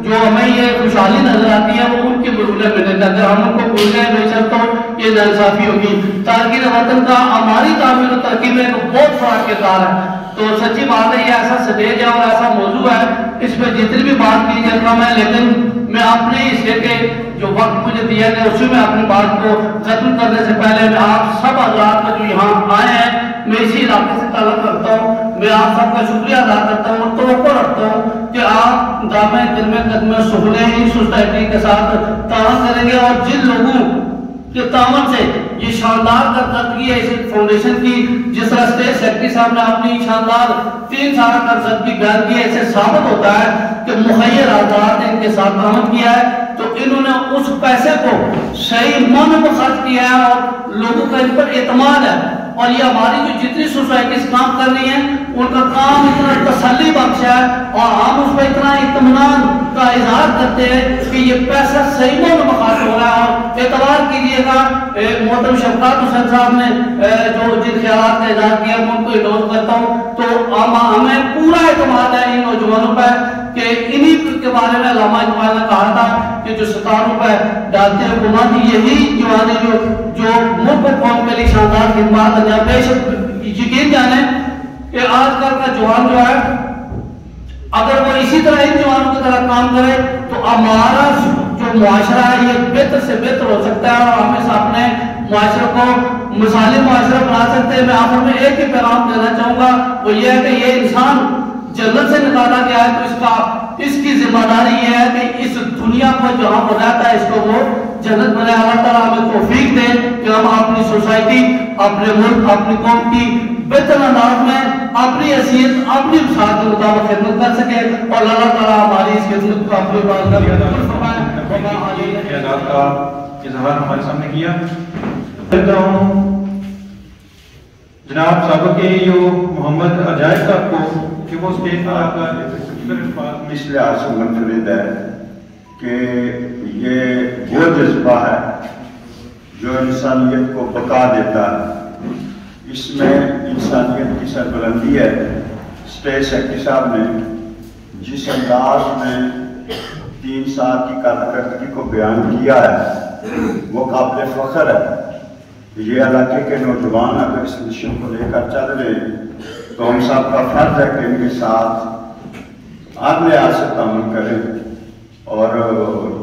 Speaker 9: جو ہمیں یہ خوشحالی نظر آتی ہے وہ ان کے مرولے میں نہیں. اگر ہم ان کو بھول گئے بے شک تو یہ ناانصافی ہوگی. تارکین وطن کا ہماری تعمیر و ترقی میں ایک بہت بڑا کردار ہے. تو سچی بات ہے, یہ ایسا سٹیج ہے اور ایسا موضوع ہے, اس پہ جتنی بھی بات کی جائے کم ہے, لیکن میں اپنے حصے کے جو وقت مجھے دیا گیا اسی میں اپنی بات کو ختم کرنے سے پہلے میں آپ سب حضرات کا جو یہاں آئے ہیں, میں اسی علاقے سے تعلق رکھتا ہوں, میں آپ سب کا شکریہ ادا کرتا ہوں اور توقع رکھتا ہوں کہ آپ دامے دل میں قدمے سہولے ہی سوسائٹی کے ساتھ تعاون کریں گے, اور جن لوگوں کے تعاون سے یہ شاندار کارکردگی ہے اس فاؤنڈیشن کی, جس طرح اسٹیٹ سیکرٹری صاحب نے اپنی شاندار 3 سالہ کارکردگی بیان کی ہے, اس سے ثابت ہوتا ہے کہ مخیر حضرات نے ان کے ساتھ تعاون کیا ہے, تو انہوں نے اس پیسے کو صحیح معنوں میں خرچ کیا ہے اور لوگوں کا ان پر اعتماد ہے. اور یہ ہماری جو جتنی سوسائٹیز کام کر رہی ہیں ان کا کام اتنا تسلی بخش ہے, اور ہم اس پہ اتنا اطمینان کا اظہار کرتے ہیں کہ یہ پیسہ صحیح معنوں میں خرچ ہو رہا ہے. اور اعتبار کیجیے گا محترم شفقات حسین صاحب نے جو جن خیالات کا اظہار کیا میں ان کو انڈورس کرتا ہوں, تو ہمیں پورا اعتماد ہے ان نوجوانوں پہ کہ انہی کے بارے میں علامہ اقبال نے کہا تھا کہ جو 17 روپے ڈالتے ہیں حکومت, یہی جوانے جو ملک و قوم کے لیے شاندار خدمات انجام دے. یقین جانیں کہ آج کل کا جوان جو ہے اگر وہ اسی طرح ان جوانوں کی طرح کام کرے تو ہمارا جو معاشرہ ہے یہ بہتر سے بہتر ہو سکتا ہے, اور ہم اس اپنے معاشرے کو مثالی معاشرہ بنا سکتے ہیں. میں آخر میں ایک ہی پیغام دینا چاہوں گا, وہ یہ ہے کہ یہ انسان جنت سے نکالا گیا ہے تو اس کی ذمہ داری یہ ہے کہ اس دنیا کو جہاں بناتا ہے اس کو وہ جنت بنائے. اللہ تعالیٰ ہمیں توفیق دے کہ ہم اپنی سوسائٹی, اپنے ملک, اپنی قوم کی بہتر انداز میں اپنی حیثیت, اپنی وسعت کے مطابق خدمت کر سکے, اور اللہ تعالیٰ ہماری اس خدمت کو اپنی بات
Speaker 1: کا اظہار ہمارے سامنے کیا. جناب سابق کے جو محمد عجائب صاحب کو کہ وہ اسٹیج پر آپ کا
Speaker 7: اس لحاظ سے منفرد ہے کہ یہ وہ جذبہ ہے جو انسانیت کو بقا دیتا ہے. اس میں انسانیت کی سربلندی ہے. اسٹیٹ سیکرٹری صاحب نے جس انداز میں 3 سال کی کارکردگی کو بیان کیا ہے وہ قابل فخر ہے. یہ علاقے کے نوجوان اگر اس مشن کو لے کر چل رہے ہیں تو ہم سب کا فرض ہے کہ ان کے ساتھ ہر لحاظ سے تعاون کریں. اور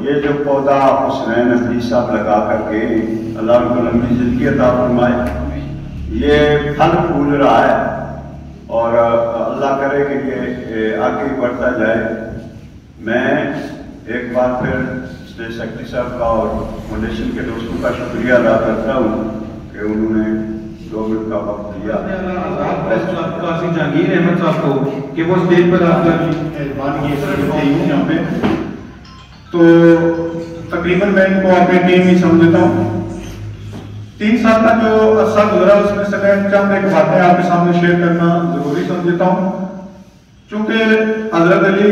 Speaker 7: یہ جو پودا حسنین ندوی صاحب لگا کر کے اللہ ان کو لمبی زندگی عطا فرمائے, یہ پھل پھول رہا ہے, اور اللہ کرے کہ یہ آگے بڑھتا جائے. میں ایک بار پھر اسٹیٹ سیکرٹری صاحب کا اور فاؤنڈیشن کے دوستوں کا شکریہ ادا کرتا ہوں کہ انہوں نے 2 منٹ کا وقت دیا.
Speaker 1: قاضی جہانگیر احمد صاحب کو کہ وہ اسٹیج پر آپ کا
Speaker 6: یہاں پہ, تو تقریباً میں ان کو اپنی ٹیم ہی سمجھتا ہوں. 3 سال کا جو عرصہ گزرا اس میں سے میں چند ایک باتیں آپ کے سامنے شیئر کرنا ضروری سمجھتا ہوں. چونکہ حضرت علی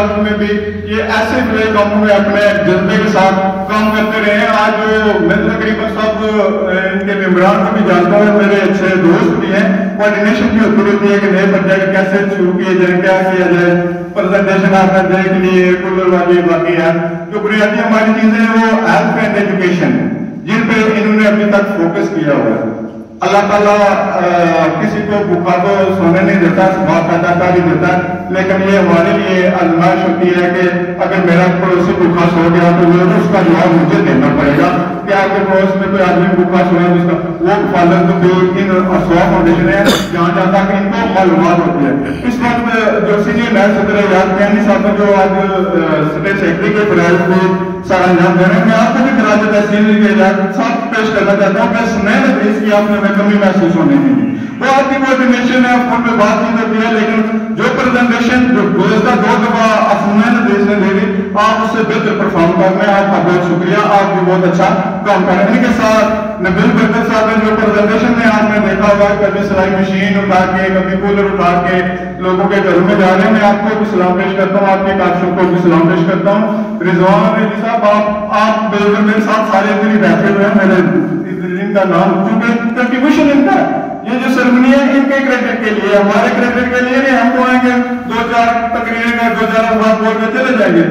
Speaker 10: وقت میں بھی یہ ایسے بڑے کاموں میں اپنے جذبے کے ساتھ کام کرتے رہے ہیں. آج میں تقریباً سب ان کے ممبران کو بھی جانتا ہوں, میرے اچھے دوست بھی ہیں. کوآرڈینیشن بھی ہوتی رہتی ہے کہ نئے پروجیکٹ کیسے شروع کیے جائیں, کیا کیا جائے. پریزنٹیشن آپ نے دیکھ لی, کولر والی باقی ہے. جو بنیادی ہماری چیزیں ہیں وہ ہیلتھ اینڈ ایجوکیشن, جن پہ انہوں نے ابھی تک فوکس کیا ہوا ہے. اللہ تعالیٰ کسی کو بھوکا تو سونے نہیں دیتا, صبح پیدا کر ہی دیتا ہے, لیکن یہ ہمارے لیے آزمائش ہوتی ہے کہ اگر میرا پڑوسی بھوکا سو گیا تو اس کا جواب مجھے دینا پڑے گا. کہ آپ کے پڑوس میں کوئی آدمی بھوکا سویا جس کا وہ حفاظت بھی ان سوا فاؤنڈیشن ہے جہاں جہاں تک ان کو معلومات ہوتی ہے. اس وقت جو سینئر نائب صدر یاد کہانی صاحب جو آج اسٹیٹ سیکرٹری کے فرائض کو سارا انجام دے رہے ہیں, میں آپ کو بھی خراج تحسین کے ساتھ پیش کرنا چاہتا ہوں کہ سنین حدیث کی آپ نے کمی محسوس ہونے کی. وہ آپ کی کوآرڈینیشن ہے, فون پہ بات نہیں کرتی ہے, لیکن جو پریزنٹیشن جو گزشتہ 2 دفعہ سنین حدیث نے دے دی, آپ اس سے بہتر پرفارم کر رہے ہیں. آپ کا بہت شکریہ, آپ بھی بہت اچھا کام کر رہے ہیں. ان کے ساتھ نبیل برکت صاحب نے جو پریزنٹیشن میں آپ نے دیکھا ہوا, کبھی سلائی مشین اٹھا کے, کبھی کولر اٹھا کے لوگوں کے گھروں میں جا رہے ہیں. میں آپ کو بھی سلام پیش کرتا ہوں, آپ کے کارشوں کو بھی سلام پیش کرتا ہوں. رضوان ریڈی صاحب آپ میرے ساتھ سارے دن بیٹھے ہوئے ہیں, میرے ان کا نام چونکہ کنٹریبیوشن ان کا ہے. یہ جو سرمنی ہے ان کے کریڈٹ کے لیے, ہمارے کریڈٹ کے لیے نہیں. ہم تو آئیں گے 2-4 تقریریں کا 2-4 بات بول کے چلے جائیں گے,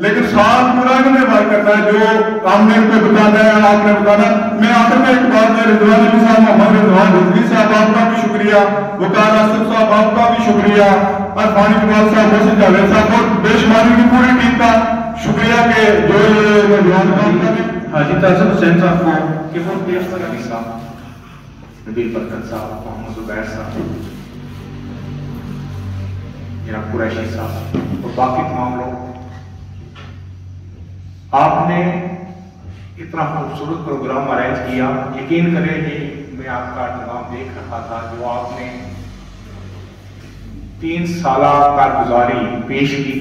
Speaker 10: لیکن سال پورا انہوں نے بات کرنا ہے جو ہم نے ان کو بتانا ہے, آپ نے بتانا. میں آخر میں ایک بات ہے, رضوان علی صاحب, محمد رضوان رضوی صاحب آپ کا بھی شکریہ, وقار آصف صاحب آپ کا بھی شکریہ, عرفان اقبال صاحب, محسن جاوید صاحب اور بے شمار کی پوری ٹیم کا شکریہ کہ جو یہ نوجوان کام کریں.
Speaker 6: حاجی طاہر حسین صاحب کو کہ وہ دیش پر علی صاحب, نبیل برکت صاحب, محمد زبیر صاحب, جناب قریشی صاحب اور باقی تمام لوگ, آپ نے اتنا خوبصورت پروگرام ارینج کیا. یقین کریں کہ میں آپ کا انتظام دیکھ رہا تھا, جو آپ نے 3 سالہ کارگزاری پیش کی.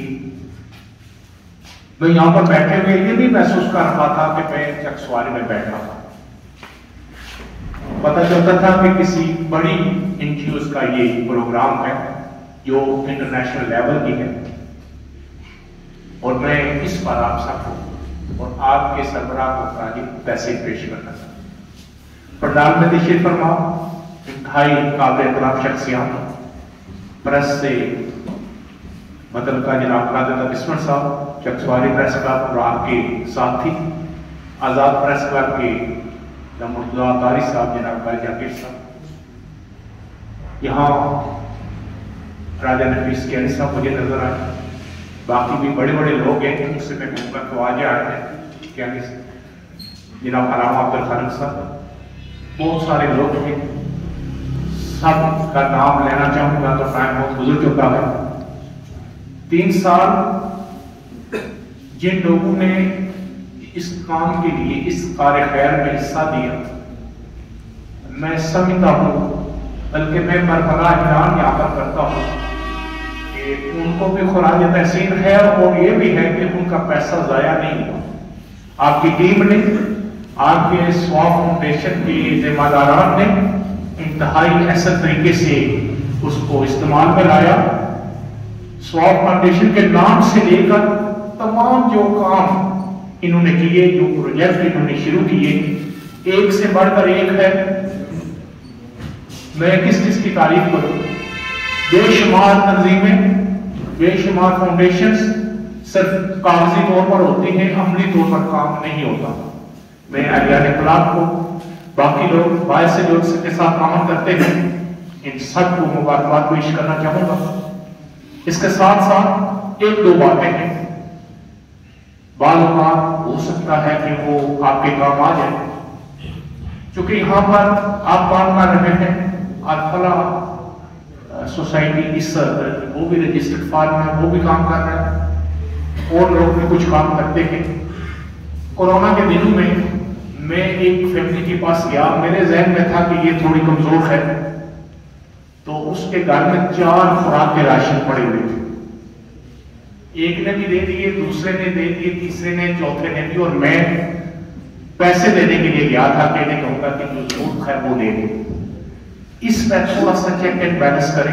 Speaker 6: میں یہاں پر بیٹھے ہوئے یہ بھی محسوس کر رہا تھا کہ میں چک سواری میں بیٹھا تھا. پتہ چلتا تھا کہ کسی بڑی NGOs کا یہ پروگرام ہے جو انٹرنیشنل لیول کی ہے, اور میں اس پر آپ سب کو اور آپ کے سربراہ کو خراج تحسین پیش کرنا چاہتا ہوں. پردان میں تشریف فرما, انتہائی قابل احترام شخصیات, پریس سے متعلقہ جناب قادر بسمر صاحب, چکسواری پریس کلب اور آپ کے ساتھی, آزاد پریس کلب کے جناب مرتضیٰ قاری صاحب, جناب قاری جاکر صاحب, یہاں راجہ نفیس کیانی صاحب مجھے نظر آئے, باقی بھی بڑے بڑے لوگ ہیں ان سے میں کہوں گا تو آج آئے ہیں کیانی صاحب, جناب علامہ عبد الخالق صاحب, بہت سارے لوگ ہیں. سب کا نام لینا چاہوں گا تو ٹائم بہت گزر چکا ہے. 3 سال جن لوگوں نے اس کام کے لیے اس کار خیر میں حصہ دیا, میں سمجھتا ہوں, بلکہ میں برپلا اعلان یہاں پر کرتا ہوں کہ ان کو بھی خراج تحسین ہے, اور یہ بھی ہے کہ ان کا پیسہ ضائع نہیں ہوا. آپ کی ٹیم نے, آپ کے سوا فاؤنڈیشن کے ذمہ داران نے انتہائی احسن طریقے سے اس کو استعمال میں لایا. سوا فاؤنڈیشن کے نام سے لے کر تمام جو کام انہوں نے کیے, جو پروجیکٹ انہوں نے شروع کیے, ایک سے بڑھ کر ایک ہے. میں کس کی تعریف کروں. بے شمار تنظیمیں, بے شمار فاؤنڈیشنز صرف کاغذی طور پر ہوتی ہیں, عملی طور پر کام نہیں ہوتا. میں اہلیان انقلاب کو, باقی لوگ باعث سے جو اس کے ساتھ کام کرتے ہیں, ان سب کو مبارکباد پیش کرنا چاہوں گا. اس کے ساتھ ساتھ 1-2 باتیں ہیں, بعض اوقات ہو سکتا ہے کہ وہ آپ کے کام آ جائے. چونکہ یہاں پر آپ کام کر رہے ہیں, الفلا سوسائٹی اس وہ بھی رجسٹرڈ فارم ہے, وہ بھی کام کر رہا ہے, اور لوگ بھی کچھ کام کرتے ہیں. کورونا کے دنوں میں ایک فیملی کے پاس گیا, میرے ذہن میں تھا کہ یہ تھوڑی کمزور ہے, تو اس کے گھر میں 4 خوراک کے راشن پڑے ہوئے تھے. ایک نے بھی دے دیے, دوسرے نے دے دیے, تیسرے نے, چوتھے نے بھی, اور میں پیسے دینے کے لیے گیا تھا کہ میں کہوں گا کہ جو ضرورت ہے وہ دے دیں. اس میں تھوڑا سا چیک اینڈ بیلنس کریں.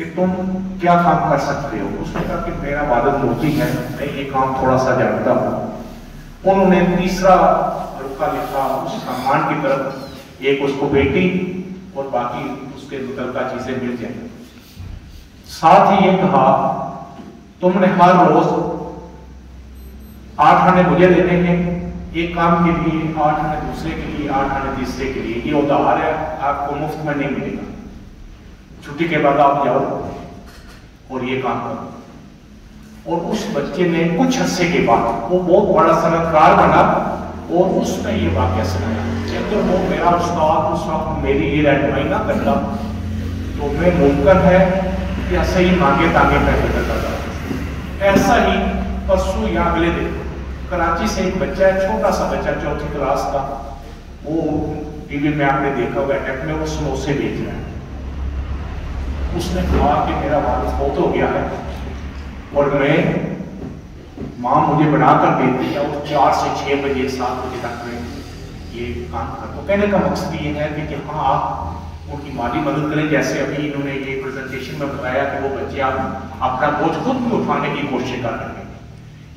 Speaker 11: کہ تم کیا کام کر سکتے ہو. اس نے کہا کہ میرا والد موتی ہے, میں یہ کام تھوڑا سا جانتا ہوں. انہوں نے تیسرا رکا لکھا اس سامان کی طرف, ایک اس کو بیٹی اور باقی اس کے متعلقہ چیزیں مل جائیں. ساتھ ہی یہ کہا تم نے ہر روز 8 آنے مجھے دینے ہیں ایک کام کے لیے, 8 آنے دوسرے کے لیے, 8 آنے تیسرے کے لیے. یہ ادھار ہے, آپ کو مفت میں نہیں ملے گا. چھٹی کے بعد آپ جاؤ اور یہ کام کرو. اور اس بچے نے کچھ عرصے کے بعد وہ بہت بڑا صنعت کار بنا اور اس نے یہ واقعہ سنایا کہ اگر وہ میرا استاد اس وقت میری یہ رہنمائی نہ کرتا تو میں ممکن ہے کہ ایسے ہی مانگے تانگے پیسے کرتا تھا. ایسا ہی پرسوں یا اگلے دن کراچی سے ایک بچہ ہے, چھوٹا سا بچہ, 4تھی کلاس کا, وہ ٹی وی میں آپ نے دیکھا ہوگا ایٹیک میں وہ سموسے بیچ رہا ہے. اس نے کہا کہ میرا والد فوت ہو گیا ہے اور میں ماں مجھے بنا کر دیتی ہے اور 4 سے 6 بجے 7 بجے تک میں یہ کام کرتا ہوں. کہنے کا مقصد یہ ہے کہ ہاں آپ ان کی مالی مدد کریں, جیسے ابھی انہوں نے یہ پریزنٹیشن میں بتایا کہ وہ بچے آپ اپنا بوجھ خود بھی اٹھانے کی کوشش کر رہے ہیں.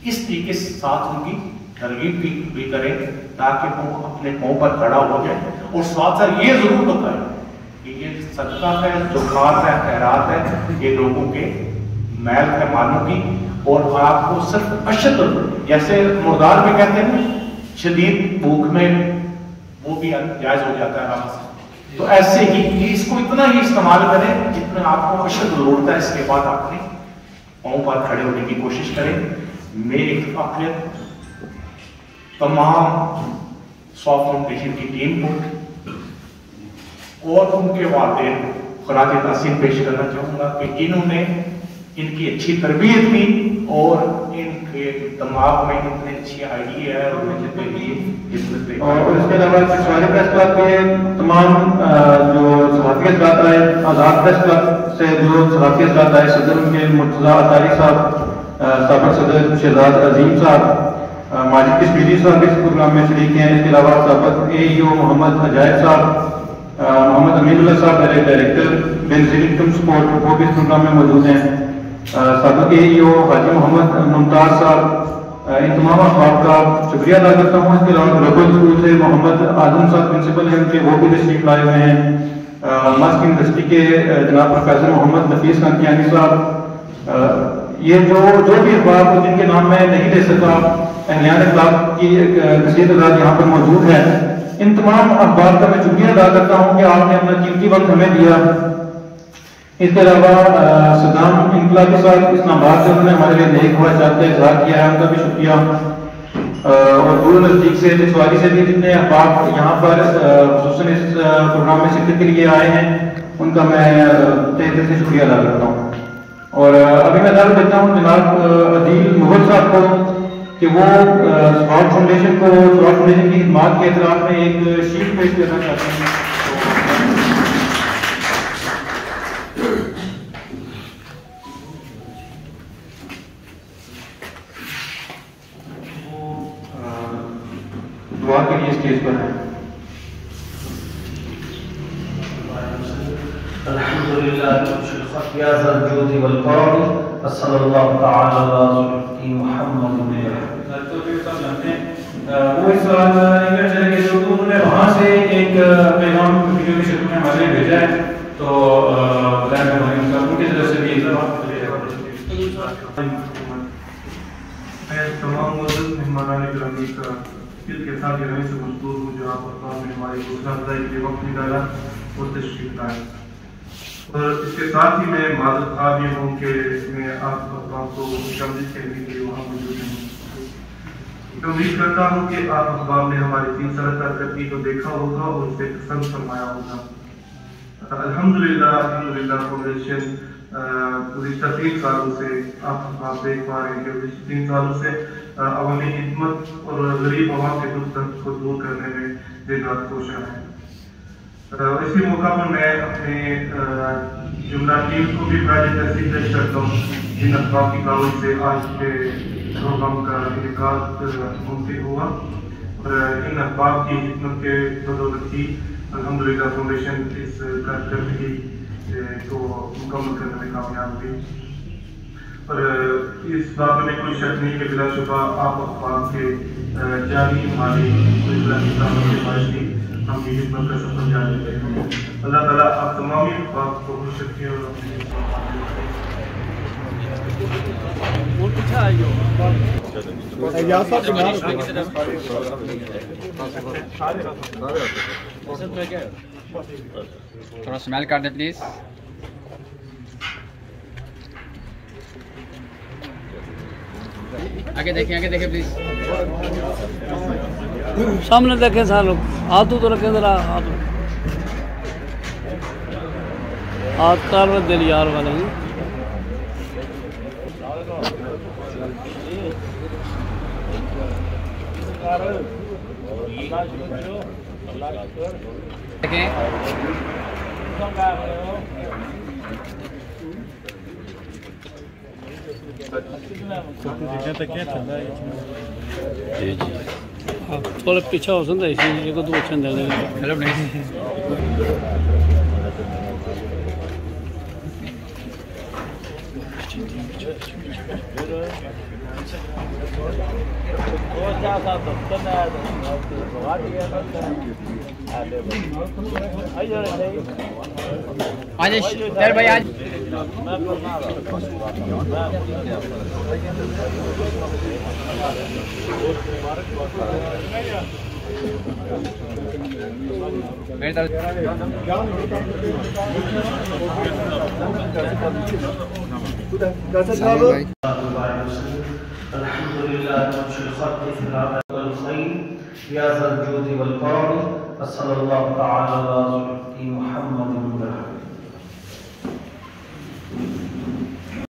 Speaker 11: اس طریقے سے ساتھ ان کی ترغیب بھی کریں تاکہ وہ اپنے پاؤں پر کھڑا ہو جائے. اور ساتھ ساتھ یہ ضرور بتائیں کہ یہ صدقہ ہے, زکوٰۃ ہے, خیرات ہے, یہ لوگوں کے میل ہے مالوں کی. اور آپ کو صرف اشد جیسے مردار میں کہتے ہیں شدید بھوک میں وہ بھی جائز ہو جاتا ہے آرام سے. تو ایسے ہی اس کو اتنا ہی استعمال کریں جتنا آپ کو اشد ضرورت ہے. اس کے بعد آپ نے پاؤں پر کھڑے ہونے کی کوشش کریں. میری اتفاقیت تمام سواب فاؤنڈیشن کی ٹیم کو اور ان کے والدین کو خراج تحسین پیش کرنا چاہوں گا کہ انہوں نے ان کی اچھی تربیت کی اور ان کے دماغ میں اتنے اچھی آئیڈیا ہے اور کے لیے.
Speaker 4: اور اس کے علاوہ سواری پریس کلب کے تمام جو صحافی حضرات آئے, آزاد پریس کلب سے جو صحافی حضرات آئے, صدر ان کے مرتضیٰ اطاری صاحب, سابق صدر شہزاد عظیم صاحب, ماجد کشمیری صاحب اس پروگرام میں شریک ہیں. اس کے علاوہ سابق AEO محمد عجائب صاحب, محمد امین اللہ صاحب ڈائریکٹر بینظیر انکم سپورٹ, وہ بھی اس پروگرام میں موجود ہیں. سابق AEO حاجی محمد ممتاز صاحب, ان تمام افراد کا شکریہ ادا کرتا ہوں. اس کے علاوہ گلوبل اسکول سے محمد اعظم صاحب پرنسپل ہیں, ان کے وہ بھی تشریف لائے ہوئے ہیں. ماسک یونیورسٹی کے جناب پروفیسر محمد نفیس کانتیانی صاحب. یہ جو بھی اخبار جن کے نام میں نہیں لے سکا, اہلیان اخلاق کی کثیر تعداد یہاں پر موجود ہے. ان تمام اخبار کا میں شکریہ ادا کرتا ہوں کہ آپ نے اپنا قیمتی وقت ہمیں دیا. اس کے علاوہ صدام انقلابی صاحب اسلام آباد سے انہوں نے ہمارے لیے نیک خواہشات کا اظہار کیا ہے, ان کا بھی شکریہ. اور دور نزدیک سے سواری سے بھی جتنے احباب یہاں پر خصوصاً اس پروگرام میں شرکت کے لیے آئے ہیں, ان کا میں تہ دل سے شکریہ ادا کرتا ہوں. اور ابھی میں دعوت دیتا ہوں جناب عدیل مغل صاحب کو کہ وہ سواب فاؤنڈیشن کی خدمات کے اعتراف میں ایک شیٹ پیش کرنا چاہتے ہیں. دعا کے لیے اسٹیج پر ہیں.
Speaker 5: الحمدللہ یا ذا الجود والکرم صلی اللہ تعالی علی محمد.
Speaker 4: وہ اس سال انگلینڈ چلے گئے تو انہوں نے وہاں سے ایک پیغام ویڈیو کی شکل میں ہمارے لیے بھیجا ہے, تو ان کی طرف سے بھی
Speaker 12: میں تمام مہمانان گرامی کا دل کے ساتھ رہنے سے مشکور ہوں جو آپ اقوام نے ہماری حوصلہ افزائی کے وقت نکالا اور تشریف لائے. اور اس کے ساتھ ہی میں معذرت خواہ بھی ہوں کہ میں آپ اقوام کو شامل کرنے کے لیے وہاں موجود ہوں. امید کرتا ہوں کہ آپ احباب نے ہماری 3 سال کارکردگی کو دیکھا ہوگا اور اسے پسند فرمایا ہوگا. الحمدللہ فاؤنڈیشن گزشتہ 3 سالوں سے آپ احباب دیکھ پا رہے ہیں کہ گزشتہ 3 سالوں سے عوامی خدمت اور غریب عوام کے دکھ درد کو دور کرنے میں دن رات کوشاں ہے. اسی موقع پر میں اپنے جملہ ٹیم کو بھی خراج تحسین پیش کرتا ہوں جن احباب کی کاوش سے آج کے پروگرام کا انعقاد ممکن ہوا. اور ان احباب کی خدمت کے بدولت ہی الحمدللہ فاؤنڈیشن اس کارکردگی کو مکمل کرنے میں کامیاب ہوئی. اور اس بات میں کوئی شک نہیں کہ بلا شبہ آپ اقوام کے جاری مالی کے باعث بھی ہم یہ خدمت کا سفر جاری رہے ہیں. اللہ تعالیٰ آپ تمام اقوام کو خوش رکھیں اور
Speaker 13: تھوڑا اسمیل کر دیں پلیز. آگے دیکھیں پلیز.
Speaker 9: سامنے دیکھیں سارے لوگ. ہاتھ تو رکھیں ذرا. ہاتھ کار دل یار والے ہیں.
Speaker 13: دیکھیں
Speaker 9: تھوڑا پیچھے ہو سکتا ہے اسی کو تو اچھا دے
Speaker 13: چلو نہیں آج در بھائی آج میری طرف
Speaker 8: الحمد لله منشئ الخلق في العبد والخير يا ذا الجود والكرم. صلى الله تعالى على محمد